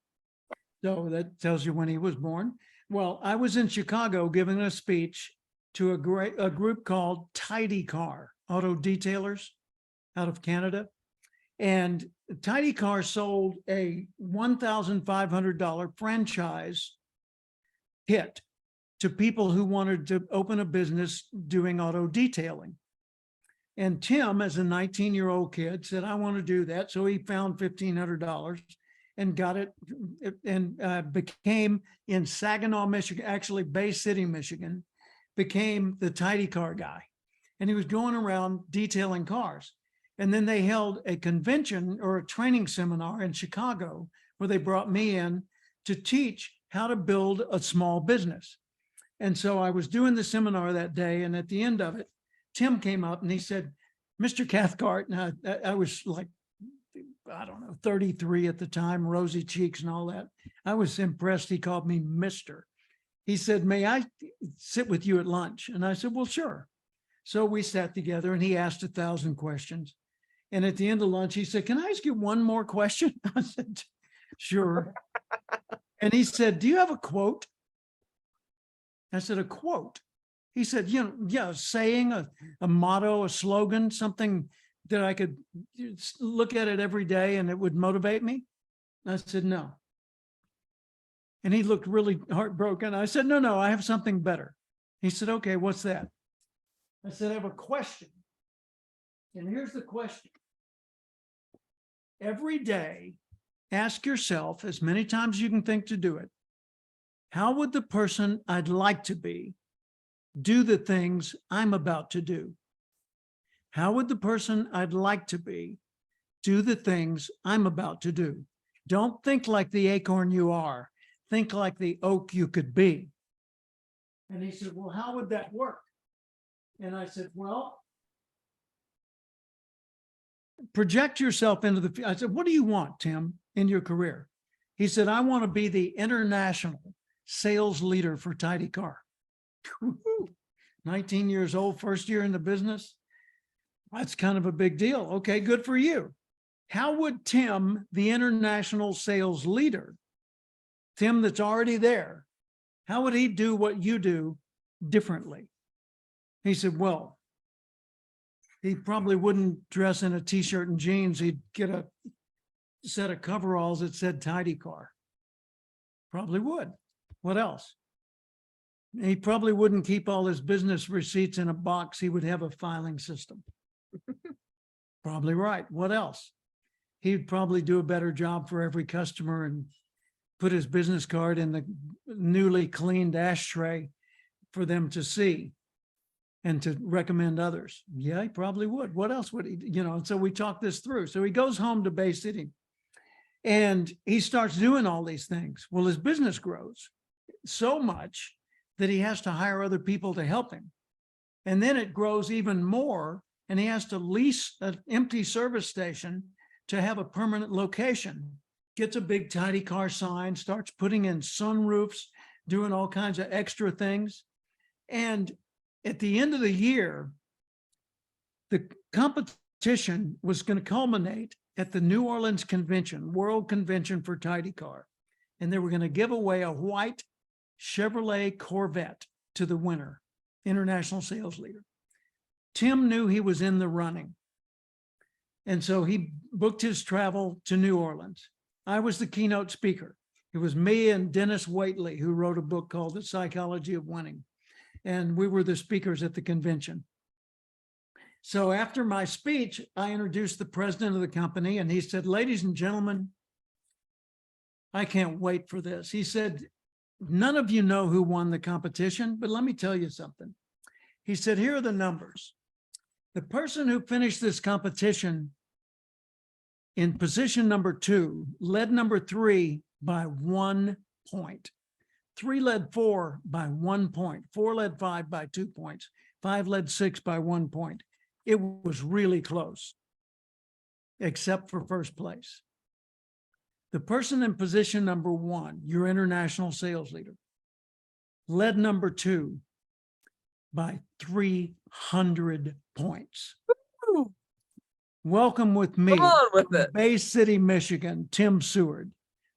so that tells you when he was born. Well, I was in Chicago giving a speech to a group called Tidy Car, auto detailers out of Canada. And Tidy Car sold a $1,500 franchise kit to people who wanted to open a business doing auto detailing. And Tim, as a 19-year-old kid, said, I want to do that. So he found $1,500 and got it, and became in Saginaw, Michigan, actually Bay City, Michigan, became the Tidy Car guy. And he was going around detailing cars. And then they held a convention or a training seminar in Chicago where they brought me in to teach how to build a small business. And so I was doing the seminar that day. And at the end of it, Tim came up and he said, Mr. Cathcart, and I was like, I don't know, 33 at the time, rosy cheeks and all that. I was impressed. He called me Mr. He said, may I sit with you at lunch? And I said, well, sure. So we sat together and he asked 1,000 questions. And at the end of lunch, he said, can I ask you one more question? I said, sure. And he said, do you have a quote? I said, a quote? He said, saying a motto, a slogan, something that I could look at it every day and it would motivate me. I said, no. And he looked really heartbroken. I said, no, I have something better. He said, okay, what's that? I said, I have a question. And here's the question. Every day, ask yourself as many times as you can think to do it, how would the person I'd like to be do the things I'm about to do? How would the person I'd like to be do the things I'm about to do? Don't think like the acorn you are. Think like the oak you could be. And he said, well, how would that work? And I said, well, project yourself into the, I said, what do you want, Tim, in your career? He said, I want to be the international sales leader for Cathcart. 19 years old, first year in the business. That's kind of a big deal. Okay, good for you. How would Tim, the international sales leader, Tim that's already there, how would he do what you do differently? He said, well, he probably wouldn't dress in a t-shirt and jeans. He'd get a set of coveralls that said Cathcart. Probably would. What else? He probably wouldn't keep all his business receipts in a box. He would have a filing system. Probably right. What else? He'd probably do a better job for every customer and put his business card in the newly cleaned ashtray for them to see and to recommend others. Yeah, he probably would. What else would he, so we talked this through. So he goes home to Bay City and he starts doing all these things. Well, his business grows so much that he has to hire other people to help him. And then it grows even more and he has to lease an empty service station to have a permanent location. Gets a big Cathcart sign, starts putting in sunroofs, doing all kinds of extra things. And at the end of the year, the competition was going to culminate at the New Orleans Convention, World Convention for Cathcart. And they were going to give away a white Chevrolet Corvette to the winner, international sales leader. Tim knew he was in the running. And so he booked his travel to New Orleans. I was the keynote speaker. It was me and Dennis Waitley, who wrote a book called The Psychology of Winning. And we were the speakers at the convention. So after my speech, I introduced the president of the company and he said, ladies and gentlemen, I can't wait for this. He said, none of you know who won the competition, but let me tell you something. He said, here are the numbers. The person who finished this competition in position number 2 led number 3 by 1 point. 3 led 4 by 1 point. 4 led 5 by 2 points. 5 led 6 by 1 point. It was really close, except for first place. The person in position number 1, your international sales leader, led number 2 by 300 points. Woo! Welcome with me, Come on with it. Bay City, Michigan, Tim Seward.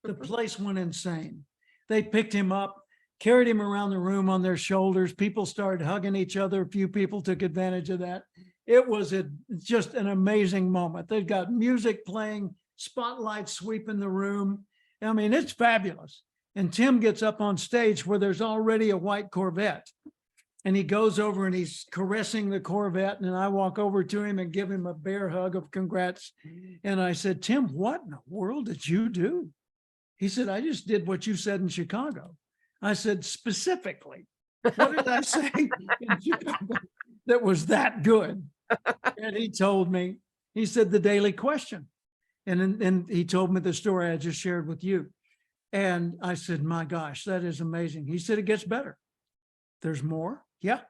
The place went insane. They picked him up, carried him around the room on their shoulders. People started hugging each other. A few people took advantage of that. It was just an amazing moment. They've got music playing, spotlights sweeping the room. I mean, it's fabulous. And Tim gets up on stage where there's already a white Corvette. And he goes over and he's caressing the Corvette. And I walk over to him and give him a bear hug of congrats. And I said, Tim, what in the world did you do? He said, I just did what you said in Chicago. I said, specifically, what did I say in Chicago that was that good? And he told me, he said, the daily question. And then he told me the story I just shared with you. And I said, my gosh, that is amazing. He said, it gets better. There's more. Yeah.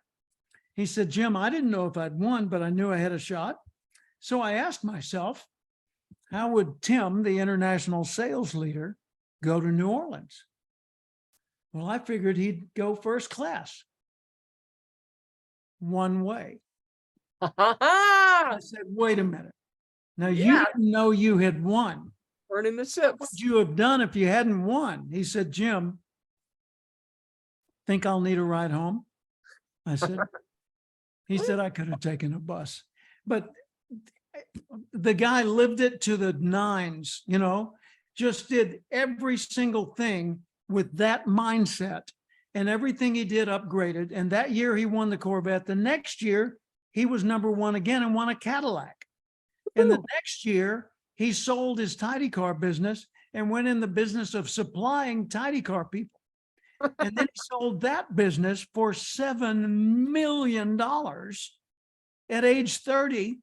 He said, Jim, I didn't know if I'd won, but I knew I had a shot. So I asked myself, how would Tim, the international sales leader, go to New Orleans? Well, I figured he'd go first class. One way. I said, wait a minute. Now you Yeah. didn't know you had won. Burning the What ships. would you have done if you hadn't won? He said, Jim, think I'll need a ride home? I said, he said, I could have taken a bus. But the guy lived it to the nines, just did every single thing with that mindset, and everything he did upgraded. And that year he won the Corvette. The next year he was number 1 again and won a Cadillac. And the next year he sold his Cathcart business and went in the business of supplying Cathcart people. And then he sold that business for $7 million at age 30.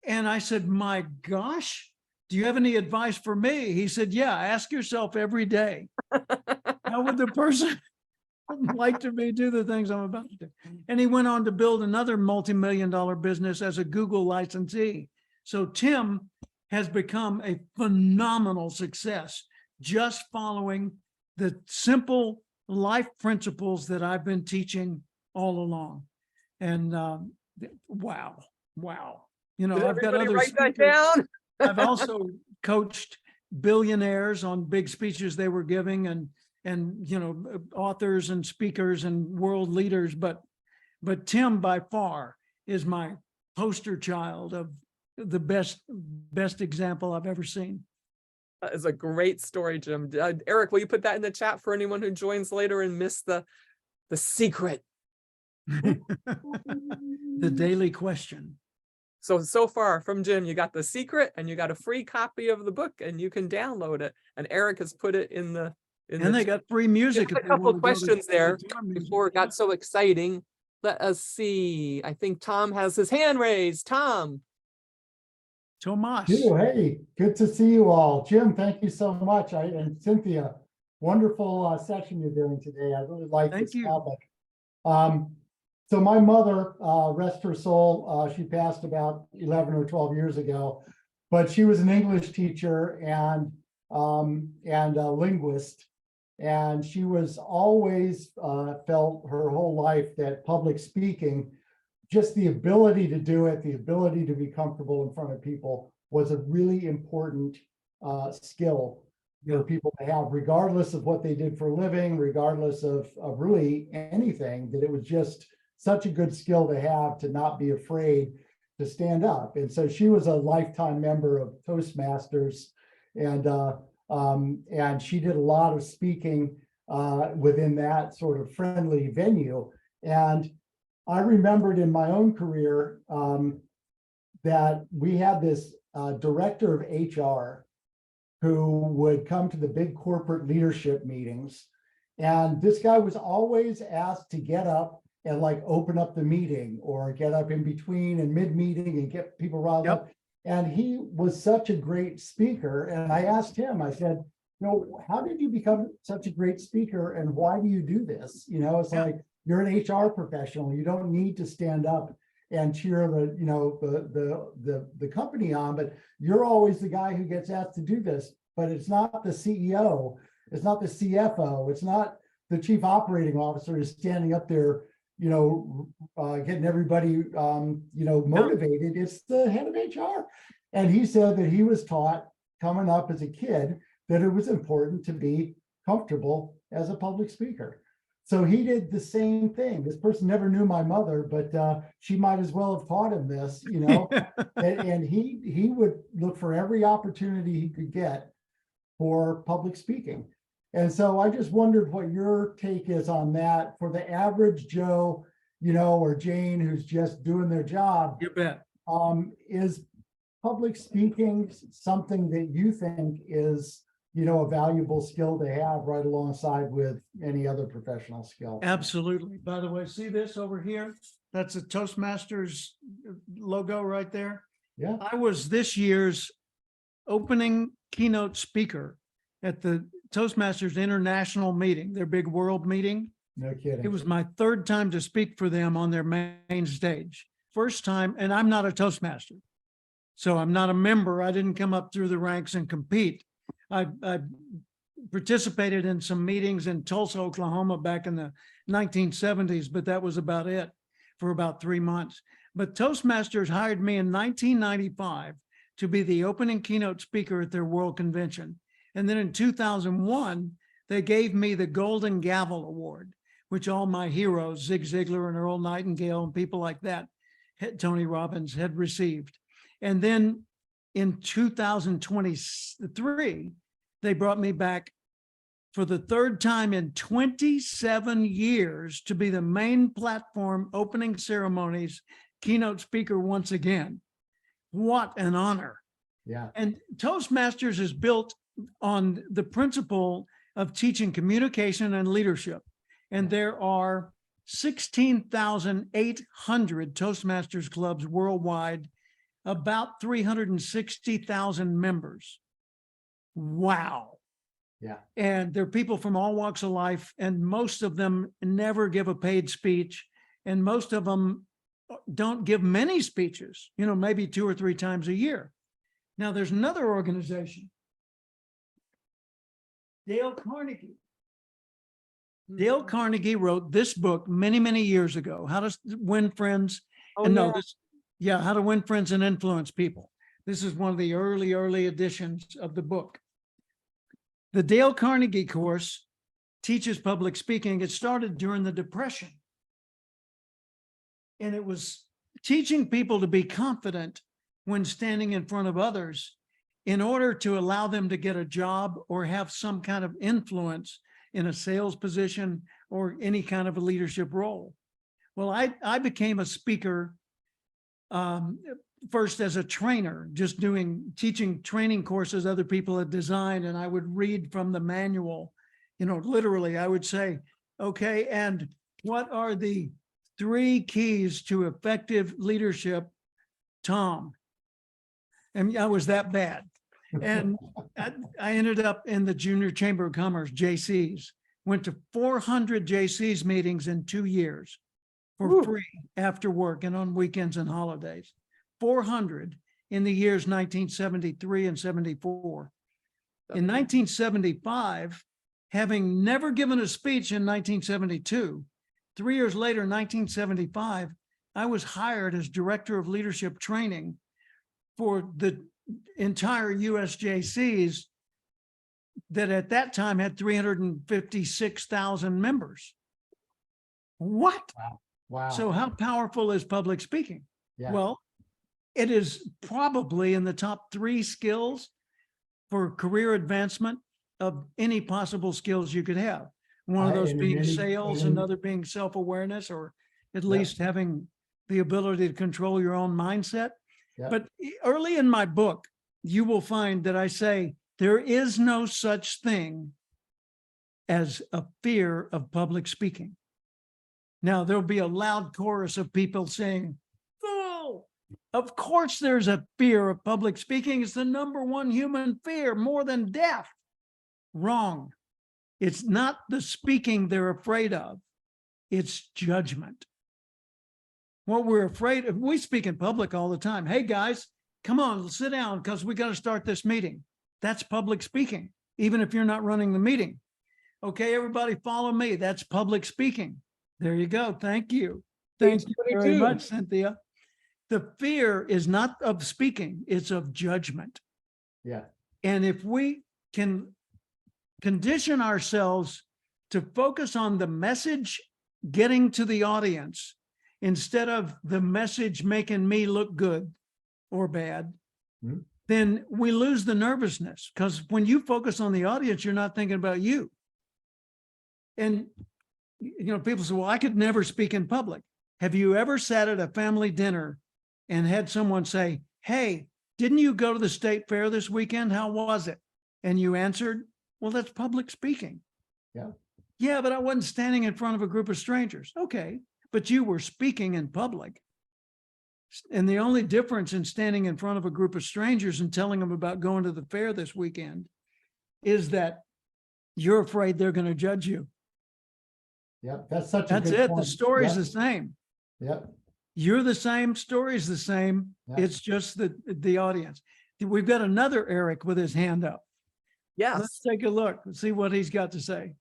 And I said, my gosh, do you have any advice for me? He said, yeah, ask yourself every day, how would the person like to be do the things I'm about to do? And he went on to build another multi-million-dollar business as a Google licensee. So Tim has become a phenomenal success just following the simple life principles that I've been teaching all along. And wow. You know, Did I've got everybody other write that speakers. down? I've also coached billionaires on big speeches they were giving, and you know, authors and speakers and world leaders. But Tim by far is my poster child of the best example I've ever seen. That is a great story, Jim. Eric, will you put that in the chat for anyone who joins later and missed the secret? The daily question. So far from Jim, you got the secret and you got a free copy of the book and you can download it. And Eric has put it in the And they got free music. a if they couple want to go to questions there Tom music. before it got so exciting. Let us see. I think Tom has his hand raised. Tom. Tomas. Hey, good to see you all. Jim, thank you so much. And Cynthia, wonderful session you're doing today. I really like Thank this you. topic. So my mother, rest her soul, she passed about 11 or 12 years ago, but she was an English teacher and a linguist. And she was always felt her whole life that public speaking, just the ability to do it, the ability to be comfortable in front of people was a really important skill for people to have, regardless of what they did for a living, regardless of really anything, that it was just such a good skill to have, to not be afraid to stand up. And so she was a lifetime member of Toastmasters, and she did a lot of speaking within that sort of friendly venue. And I remembered in my own career that we had this director of HR who would come to the big corporate leadership meetings. And this guy was always asked to get up and like open up the meeting or get up in between and mid-meeting and get people riled up. And he was such a great speaker. And I asked him, I said, you know, how did you become such a great speaker and why do you do this? You know, it's like, you're an HR professional. You don't need to stand up and cheer the, you know, the company on, but you're always the guy who gets asked to do this. But it's not the CEO, it's not the CFO, it's not the chief operating officer who's standing up there, you know, getting everybody, you know, motivated. It's the head of HR. And he said that he was taught coming up as a kid that it was important to be comfortable as a public speaker. So he did the same thing. This person never knew my mother, but she might as well have taught him this, you know. and he would look for every opportunity he could get for public speaking. And so I just wondered what your take is on that for the average Joe, you know, or Jane who's just doing their job. You bet. Is public speaking something that you think is, you know, a valuable skill to have right alongside with any other professional skill? Absolutely. By the way, see this over here? That's a Toastmasters logo right there. Yeah. I was this year's opening keynote speaker at the Toastmasters International meeting, their big world meeting. No kidding. It was my third time to speak for them on their main stage. First time, and I'm not a Toastmaster. So I'm not a member. I didn't come up through the ranks and compete. I participated in some meetings in Tulsa, Oklahoma back in the 1970s, but that was about it for about 3 months. But Toastmasters hired me in 1995 to be the opening keynote speaker at their world convention. And then in 2001, they gave me the Golden Gavel Award, which all my heroes, Zig Ziglar and Earl Nightingale and people like that, Tony Robbins, had received. And then in 2023, they brought me back for the third time in 27 years to be the main platform opening ceremonies keynote speaker once again. What an honor. Yeah. And Toastmasters is built on the principle of teaching communication and leadership. And there are 16,800 Toastmasters clubs worldwide, about 360,000 members. Wow. Yeah. And there are people from all walks of life, and most of them never give a paid speech. And most of them don't give many speeches, you know, maybe 2 or 3 times a year. Now there's another organization, Dale Carnegie. Dale Carnegie wrote this book many, many years ago, How to Win Friends. Oh, And no, yeah. How to Win Friends and Influence People. This is one of the early editions of the book. The Dale Carnegie course teaches public speaking. It started during the Depression. And it was teaching people to be confident when standing in front of others in order to allow them to get a job or have some kind of influence in a sales position or any kind of a leadership role. Well, I became a speaker first as a trainer, just teaching training courses other people had designed, and I would read from the manual. You know, literally, I would say, okay, and what are the 3 keys to effective leadership, Tom? And I was that bad. And I ended up in the Junior Chamber of Commerce, JC's, went to 400 JC's meetings in 2 years for free after work and on weekends and holidays. 400 in the years 1973 and 74. In 1975, having never given a speech in 1972, 3 years later, 1975, I was hired as Director of Leadership Training for the entire USJCs that at that time had 356,000 members. What? Wow. So how powerful is public speaking? Yeah. Well, it is probably in the top 3 skills for career advancement of any possible skills you could have. One of those and being any- sales, and- another being self-awareness, or at Yep. least having the ability to control your own mindset. Yep. But early in my book, you will find that I say there is no such thing as a fear of public speaking. Now, there'll be a loud chorus of people saying, "Fool!" Of course, there's a fear of public speaking. It's the #1 human fear, more than death. Wrong. It's not the speaking they're afraid of. It's judgment. What we're afraid of, we speak in public all the time. Hey, guys, come on, sit down because we got to start this meeting. That's public speaking, even if you're not running the meeting. Okay, everybody follow me. That's public speaking. There you go. Thank you. Thank you very 22. much, Cynthia. The fear is not of speaking, it's of judgment. Yeah. And if we can condition ourselves to focus on the message getting to the audience instead of the message making me look good or bad, then we lose the nervousness, because when you focus on the audience, you're not thinking about you. And, you know, people say, well, I could never speak in public. Have you ever sat at a family dinner and had someone say, hey, didn't you go to the state fair this weekend? How was it? And you answered, well, that's public speaking. Yeah. Yeah, but I wasn't standing in front of a group of strangers. Okay, but you were speaking in public. And the only difference in standing in front of a group of strangers and telling them about going to the fair this weekend is that you're afraid they're going to judge you. Yeah. That's such a That's good it. point. The story's Yep. the same. Yep. You're the same, story's the same. Yeah. It's just the audience. We've got another Eric with his hand up. Yes. Let's take a look and see what he's got to say.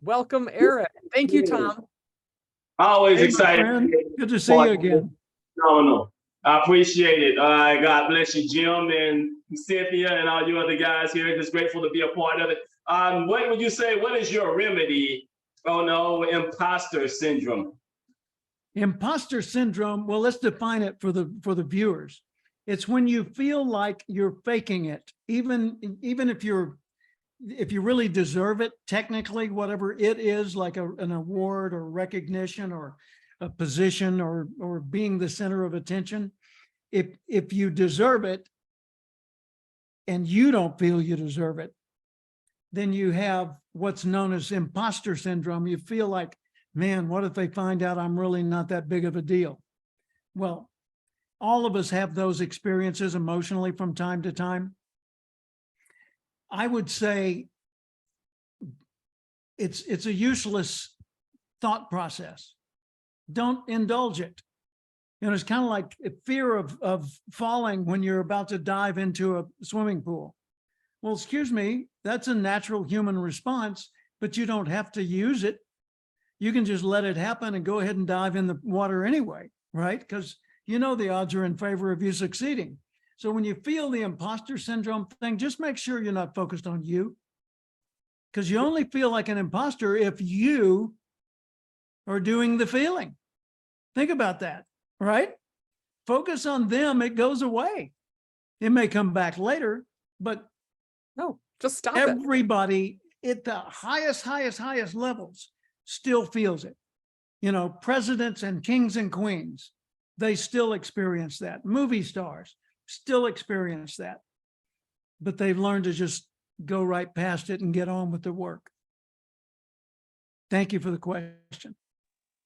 Welcome, Eric. Thank you, Tom. Always Hey, my excited. friend. Good to see you again. Phenomenal. I appreciate it. God bless you, Jim and Cynthia and all you other guys here. Just grateful to be a part of it. What would you say, what is your remedy on the imposter syndrome? Imposter syndrome, well, let's define it for the viewers. It's when you feel like you're faking it, even if you really deserve it, technically, whatever it is, like an award or recognition or a position or being the center of attention. If you deserve it and you don't feel you deserve it, then you have what's known as imposter syndrome. You feel like, man, what if they find out I'm really not that big of a deal? Well, all of us have those experiences emotionally from time to time. I would say it's a useless thought process. Don't indulge it. You know, it's kind of like a fear of falling when you're about to dive into a swimming pool. Well, excuse me, that's a natural human response, but you don't have to use it. You can just let it happen and go ahead and dive in the water anyway, right? Because you know the odds are in favor of you succeeding. So when you feel the imposter syndrome thing, just make sure you're not focused on you, because you only feel like an imposter if you are doing the feeling. Think about that, right? Focus on them, it goes away. It may come back later, but No, just stop it. everybody at the highest levels still feels it. You know, presidents and kings and queens, they still experience that. Movie stars still experience that, but they've learned to just go right past it and get on with the work. Thank you for the question.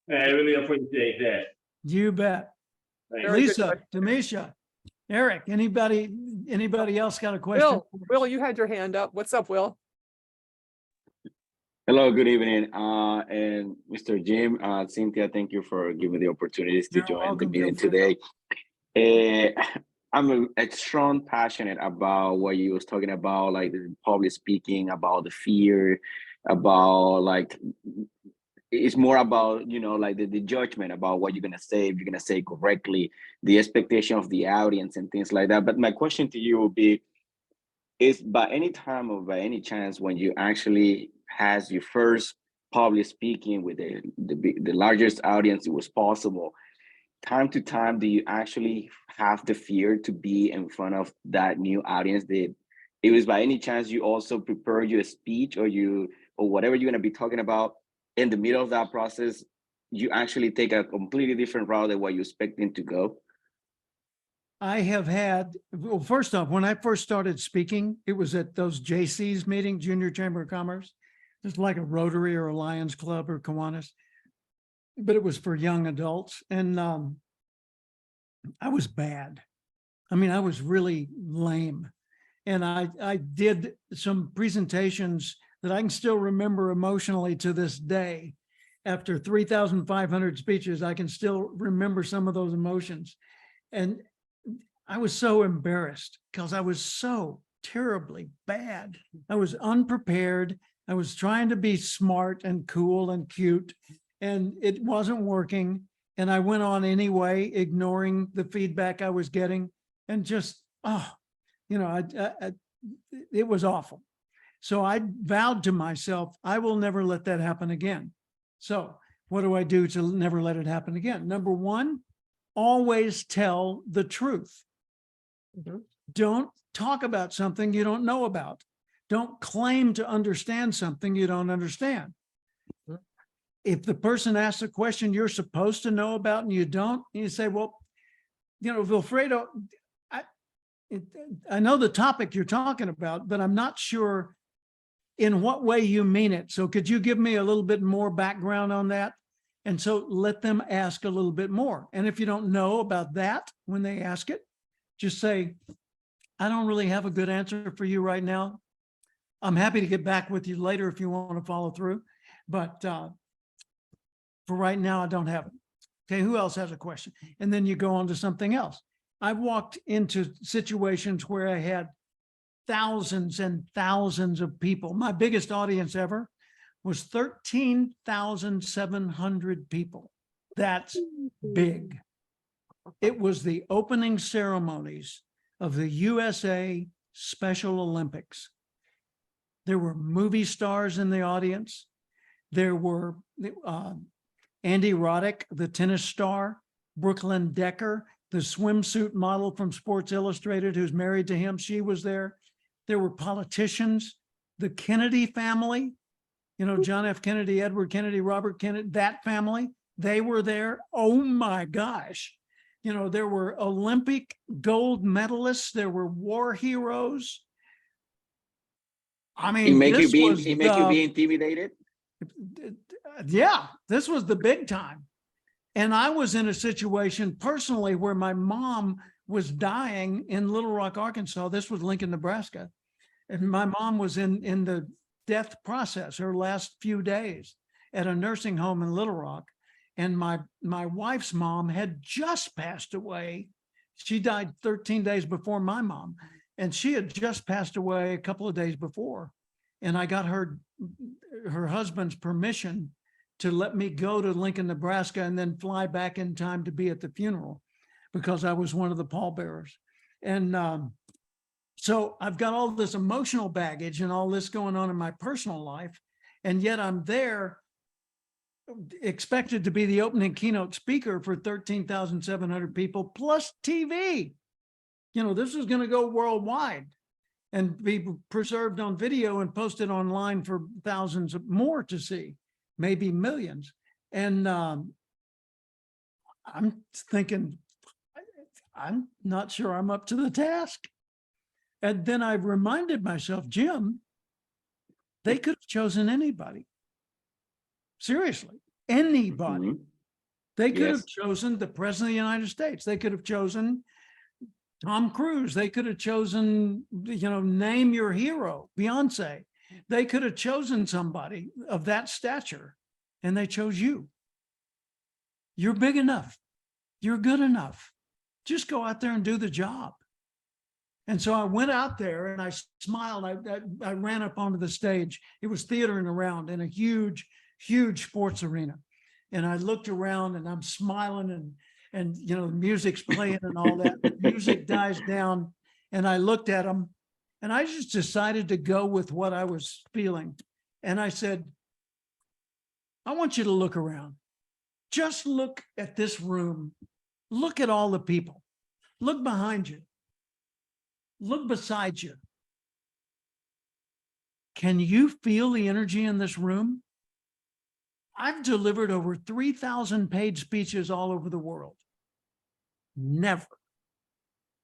I really appreciate that. You bet. Thanks. Very good Lisa, question. Demisha, Eric, anybody else got a question? Will, you had your hand up. What's up, Will? Hello, good evening. And Mr. Jim, Cynthia, thank you for giving me the opportunities to You're join the welcome, meeting feel free. today. I'm a strong passionate about what you was talking about, like the public speaking, about the fear, about like, it's more about, you know, like the judgment about what you're going to say, if you're going to say correctly, the expectation of the audience and things like that. But my question to you would be, is by any time or by any chance when you actually has your first public speaking with the largest audience it was possible, time to time, do you actually have the fear to be in front of that new audience? That it was by any chance you also prepare your speech or whatever you're going to be talking about in the middle of that process, you actually take a completely different route than what you're expecting to go? I have had, well, first off, when I first started speaking, it was at those JC's meetings, Junior Chamber of Commerce. It's like a Rotary or a Lions Club or Kiwanis, but it was for young adults. And I was bad. I mean, I was really lame. And I did some presentations that I can still remember emotionally to this day. After 3,500 speeches, I can still remember some of those emotions. And I was so embarrassed because I was so terribly bad. I was unprepared. I was trying to be smart and cool and cute, and it wasn't working. And I went on anyway, ignoring the feedback I was getting, and just, it was awful. So I vowed to myself, I will never let that happen again. So what do I do to never let it happen again? Number one, always tell the truth. Don't talk about something you don't know about. Don't claim to understand something you don't understand. If the person asks a question you're supposed to know about and you don't, you say, well, Wilfredo, I know the topic you're talking about, but I'm not sure in what way you mean it. So could you give me a little bit more background on that? And so let them ask a little bit more. And if you don't know about that when they ask it, just say, I don't really have a good answer for you right now. I'm happy to get back with you later if you want to follow through. But for right now, I don't have it. Okay, who else has a question? And then you go on to something else. I've walked into situations where I had thousands and thousands of people. My biggest audience ever was 13,700 people. That's big. It was the opening ceremonies of the USA Special Olympics. There were movie stars in the audience. There were Andy Roddick, the tennis star, Brooklyn Decker, the swimsuit model from Sports Illustrated, who's married to him. She was there. There were politicians, the Kennedy family, John F. Kennedy, Edward Kennedy, Robert Kennedy, that family, they were there. Oh my gosh. There were Olympic gold medalists. There were war heroes. I mean, It make you this be was it make you the- be intimidated. Yeah, this was the big time. And I was in a situation personally where my mom was dying in Little Rock, Arkansas. This was Lincoln, Nebraska. And my mom was in the death process, her last few days at a nursing home in Little Rock. And my wife's mom had just passed away. She died 13 days before my mom, and she had just passed away a couple of days before. And I got her husband's permission to let me go to Lincoln, Nebraska, and then fly back in time to be at the funeral because I was one of the pallbearers. And so I've got all this emotional baggage and all this going on in my personal life. And yet I'm there expected to be the opening keynote speaker for 13,700 people plus TV. You know, this is going to go worldwide and be preserved on video and posted online for thousands more to see, maybe millions. And I'm thinking, I'm not sure I'm up to the task. And then I reminded myself, Jim, they could have chosen anybody. Seriously, anybody. Mhm. They could have Yes. chosen the president of the United States. They could have chosen Tom Cruise. They could have chosen, name your hero, Beyonce. They could have chosen somebody of that stature, and they chose you. You're big enough. You're good enough. Just go out there and do the job. And so I went out there and I smiled. I ran up onto the stage. It was theatering around in a huge, huge sports arena. And I looked around and I'm smiling and the music's playing and all that. The music dies down and I looked at them and I just decided to go with what I was feeling. And I said, I want you to look around. Just look at this room. Look at all the people. Look behind you. Look beside you. Can you feel the energy in this room? I've delivered over 3,000 paid speeches all over the world. Never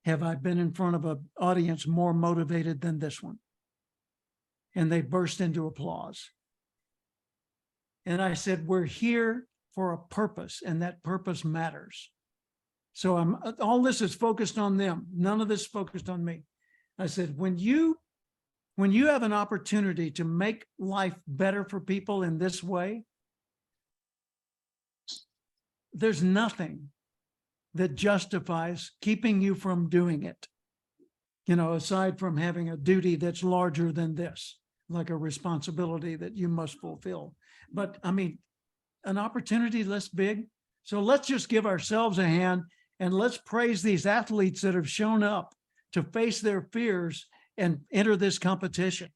have I been in front of an audience more motivated than this one. And they burst into applause. And I said, we're here for a purpose, and that purpose matters. So all this is focused on them. None of this is focused on me. I said, when you have an opportunity to make life better for people in this way, there's nothing that justifies keeping you from doing it, aside from having a duty that's larger than this, like a responsibility that you must fulfill. But I mean, an opportunity this big. So let's just give ourselves a hand and let's praise these athletes that have shown up to face their fears and enter this competition.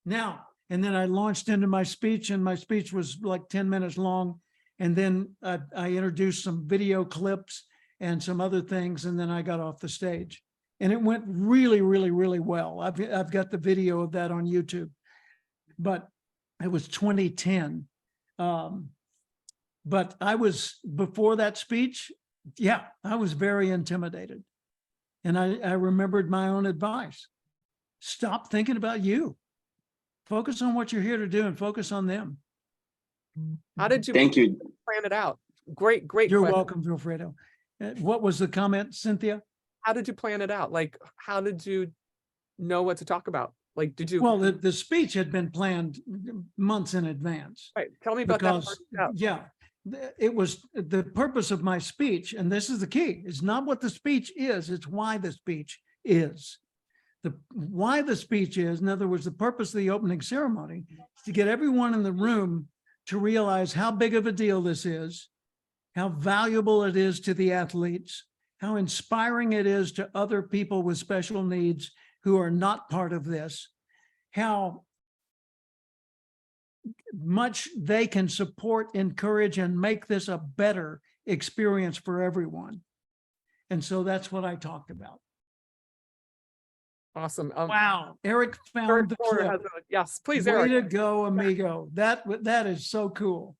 Now, and then I launched into my speech, and my speech was like 10 minutes long. And then I introduced some video clips and some other things, and then I got off the stage. And it went really, really, really well. I've got the video of that on YouTube. But it was 2010. But I was, before that speech, I was very intimidated. And I remembered my own advice. Stop thinking about you. Focus on what you're here to do and focus on them. How did you Thank you. plan it out? Great You're question. welcome, Wilfredo. What was the comment, Cynthia? How did you plan it out? Like, how did you know what to talk about? Like, did you? Well, the speech had been planned months in advance. Right. Tell me about that part. It was the purpose of my speech, and this is the key. It's not what the speech is, it's why the speech is. Why the speech is, in other words, the purpose of the opening ceremony is to get everyone in the room to realize how big of a deal this is, how valuable it is to the athletes, how inspiring it is to other people with special needs who are not part of this, how much they can support, encourage, and make this a better experience for everyone. And so that's what I talked about. Awesome. Wow. Eric found Eric the Moore clip. has yes, please, Way Eric. to go, amigo. That is so cool.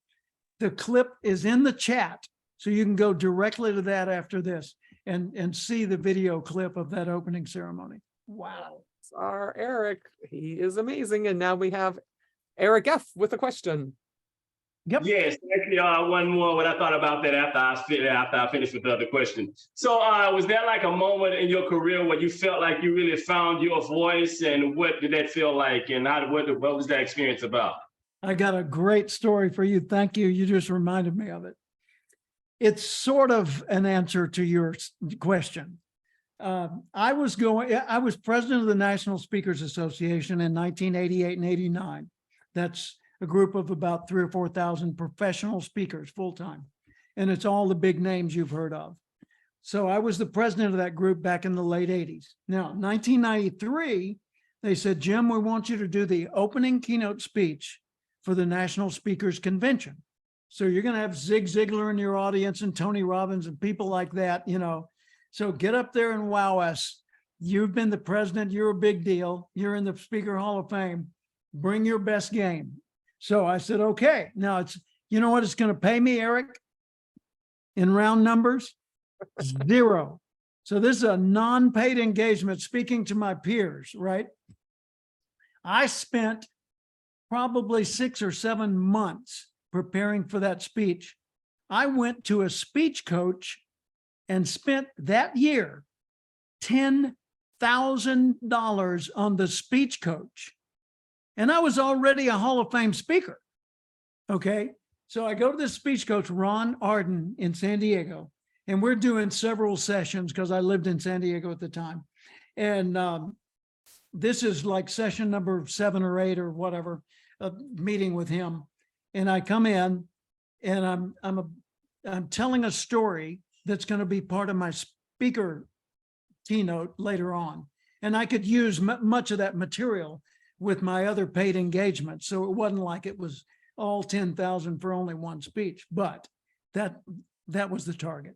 The clip is in the chat, so you can go directly to that after this and see the video clip of that opening ceremony. Wow. Our Eric, he is amazing. And now we have Eric F. with a question. Yep. Yes, actually, one more. What I thought about that after I finished with the other question. So, was there like a moment in your career where you felt like you really found your voice, and what did that feel like, and what was that experience about? I got a great story for you. Thank you. You just reminded me of it. It's sort of an answer to your question. I was president of the National Speakers Association in 1988 and 89. That's a group of about 3,000 or 4,000 professional speakers full-time. And it's all the big names you've heard of. So I was the president of that group back in the late 80s. Now, 1993, they said, Jim, we want you to do the opening keynote speech for the National Speakers Convention. So you're going to have Zig Ziglar in your audience and Tony Robbins and people like that, you know. So get up there and wow us. You've been the president. You're a big deal. You're in the Speaker Hall of Fame. Bring your best game. So I said, okay. Now it's, you know what it's going to pay me, Eric? In round numbers, 0. So this is a non-paid engagement, speaking to my peers, right? I spent probably 6 or 7 months preparing for that speech. I went to a speech coach and spent that year $10,000 on the speech coach. And I was already a Hall of Fame speaker. Okay. So I go to this speech coach, Ron Arden in San Diego, and we're doing several sessions because I lived in San Diego at the time. And this is like session number 7 or 8 or whatever, a meeting with him. And I come in and I'm telling a story that's going to be part of my speaker keynote later on. And I could use much of that material with my other paid engagements. So it wasn't like it was all 10,000 for only one speech, but that was the target.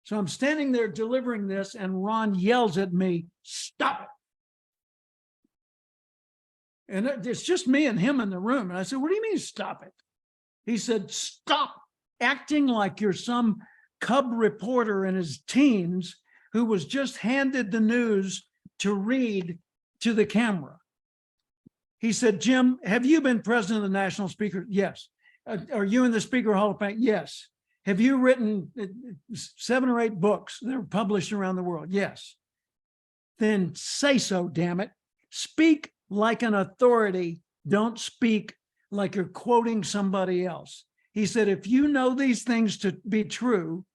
So I'm standing there delivering this and Ron yells at me, stop it. And it's just me and him in the room. And I said, what do you mean stop it? He said, stop acting like you're some cub reporter in his teens who was just handed the news to read to the camera. He said, Jim, have you been president of the National Speaker? Yes. Are you in the Speaker Hall of Fame? Yes. Have you written 7 or 8 books that are published around the world? Yes. Then say so, damn it. Speak like an authority. Don't speak like you're quoting somebody else. He said, if you know these things to be true,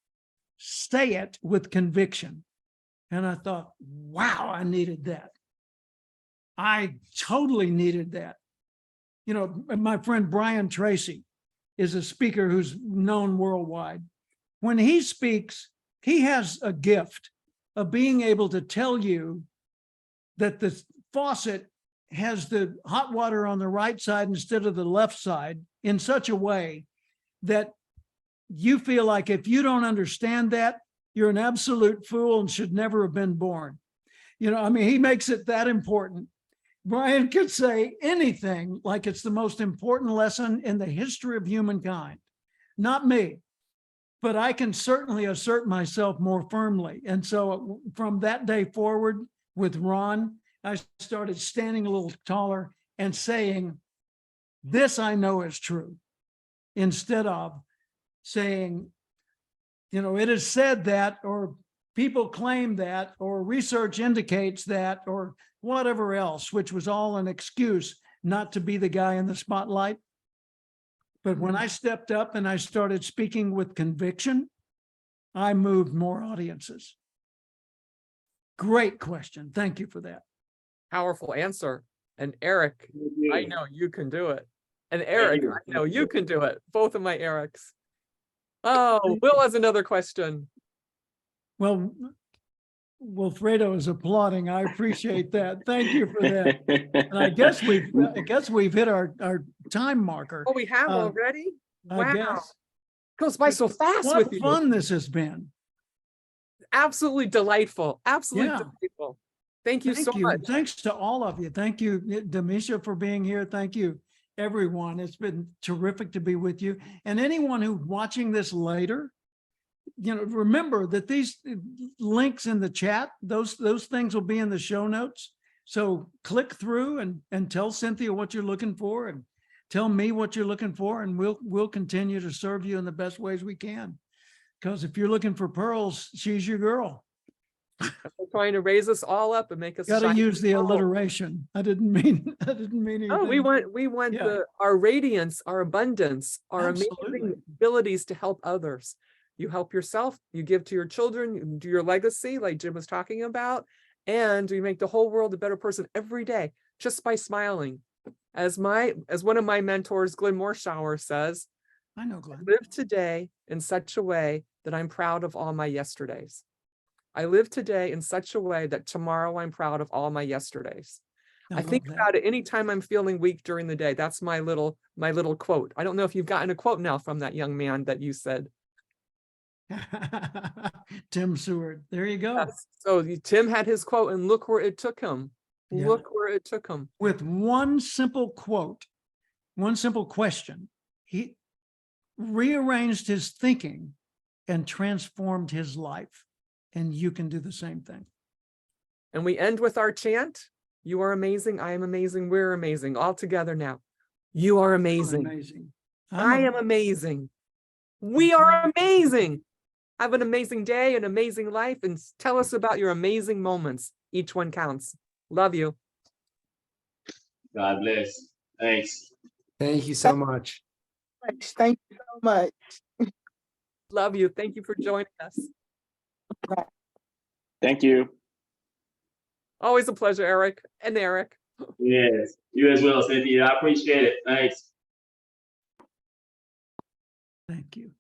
say it with conviction. And I thought, wow, I needed that. I totally needed that. You know, my friend Brian Tracy is a speaker who's known worldwide. When he speaks, he has a gift of being able to tell you that the faucet has the hot water on the right side instead of the left side in such a way that you feel like if you don't understand that, you're an absolute fool and should never have been born. You know, I mean, he makes it that important. Brian could say anything like it's the most important lesson in the history of humankind. Not me, but I can certainly assert myself more firmly. And so from that day forward with Ron, I started standing a little taller and saying, this I know is true, instead of saying, you know, it is said that, or people claim that, or research indicates that, or whatever else, which was all an excuse not to be the guy in the spotlight. But when I stepped up and I started speaking with conviction, I moved more audiences. Great question. Thank you for that. Powerful answer. And Eric, I know you can do it. And Eric, I know you can do it. Both of my Erics. Oh, Will has another question. Well, Wilfredo is applauding. I appreciate that. Thank you for that. And I guess we've hit our time marker. Oh, we have already? I Wow. guess. Goes by so fast What with you. fun this has been. Absolutely delightful. Absolutely Yeah. delightful. Thank you so much. Thanks to all of you. Thank you, Demisha, for being here. Thank you, everyone. It's been terrific to be with you. And anyone who's watching this later, you know, remember that these links in the chat, those things will be in the show notes. So click through and tell Cynthia what you're looking for, and tell me what you're looking for, and we'll continue to serve you in the best ways we can. Because if you're looking for pearls, she's your girl. They're trying to raise us all up and make us Got to shine use the and glow. alliteration. I didn't mean anything. Oh, we want Yeah. our radiance, our abundance, our Absolutely. amazing abilities to help others. You help yourself, you give to your children, you do your legacy, like Jim was talking about, and you make the whole world a better person every day just by smiling. As one of my mentors, Glenn Morshower, says, I know, Glenn. live today in such a way that I'm proud of all my yesterdays. I live today in such a way that tomorrow I'm proud of all my yesterdays. I love think that. about it anytime I'm feeling weak during the day. That's my little quote. I don't know if you've gotten a quote now from that young man that you said. Tim Seward. There you go. Yes. So Tim had his quote, and look where it took him. Yeah. Look where it took him. With one simple quote, one simple question, he rearranged his thinking and transformed his life. And you can do the same thing. And we end with our chant. You are amazing. I am amazing. We're amazing. All together now. You are amazing. Amazing. I am amazing. We are amazing. Have an amazing day, an amazing life, and tell us about your amazing moments. Each one counts. Love you. God bless. Thanks. Thank you so much. Thank you so much. Love you. Thank you for joining us. Thank you. Always a pleasure, Eric and Eric. Yes, you as well, Cynthia. I appreciate it. Thanks. Thank you.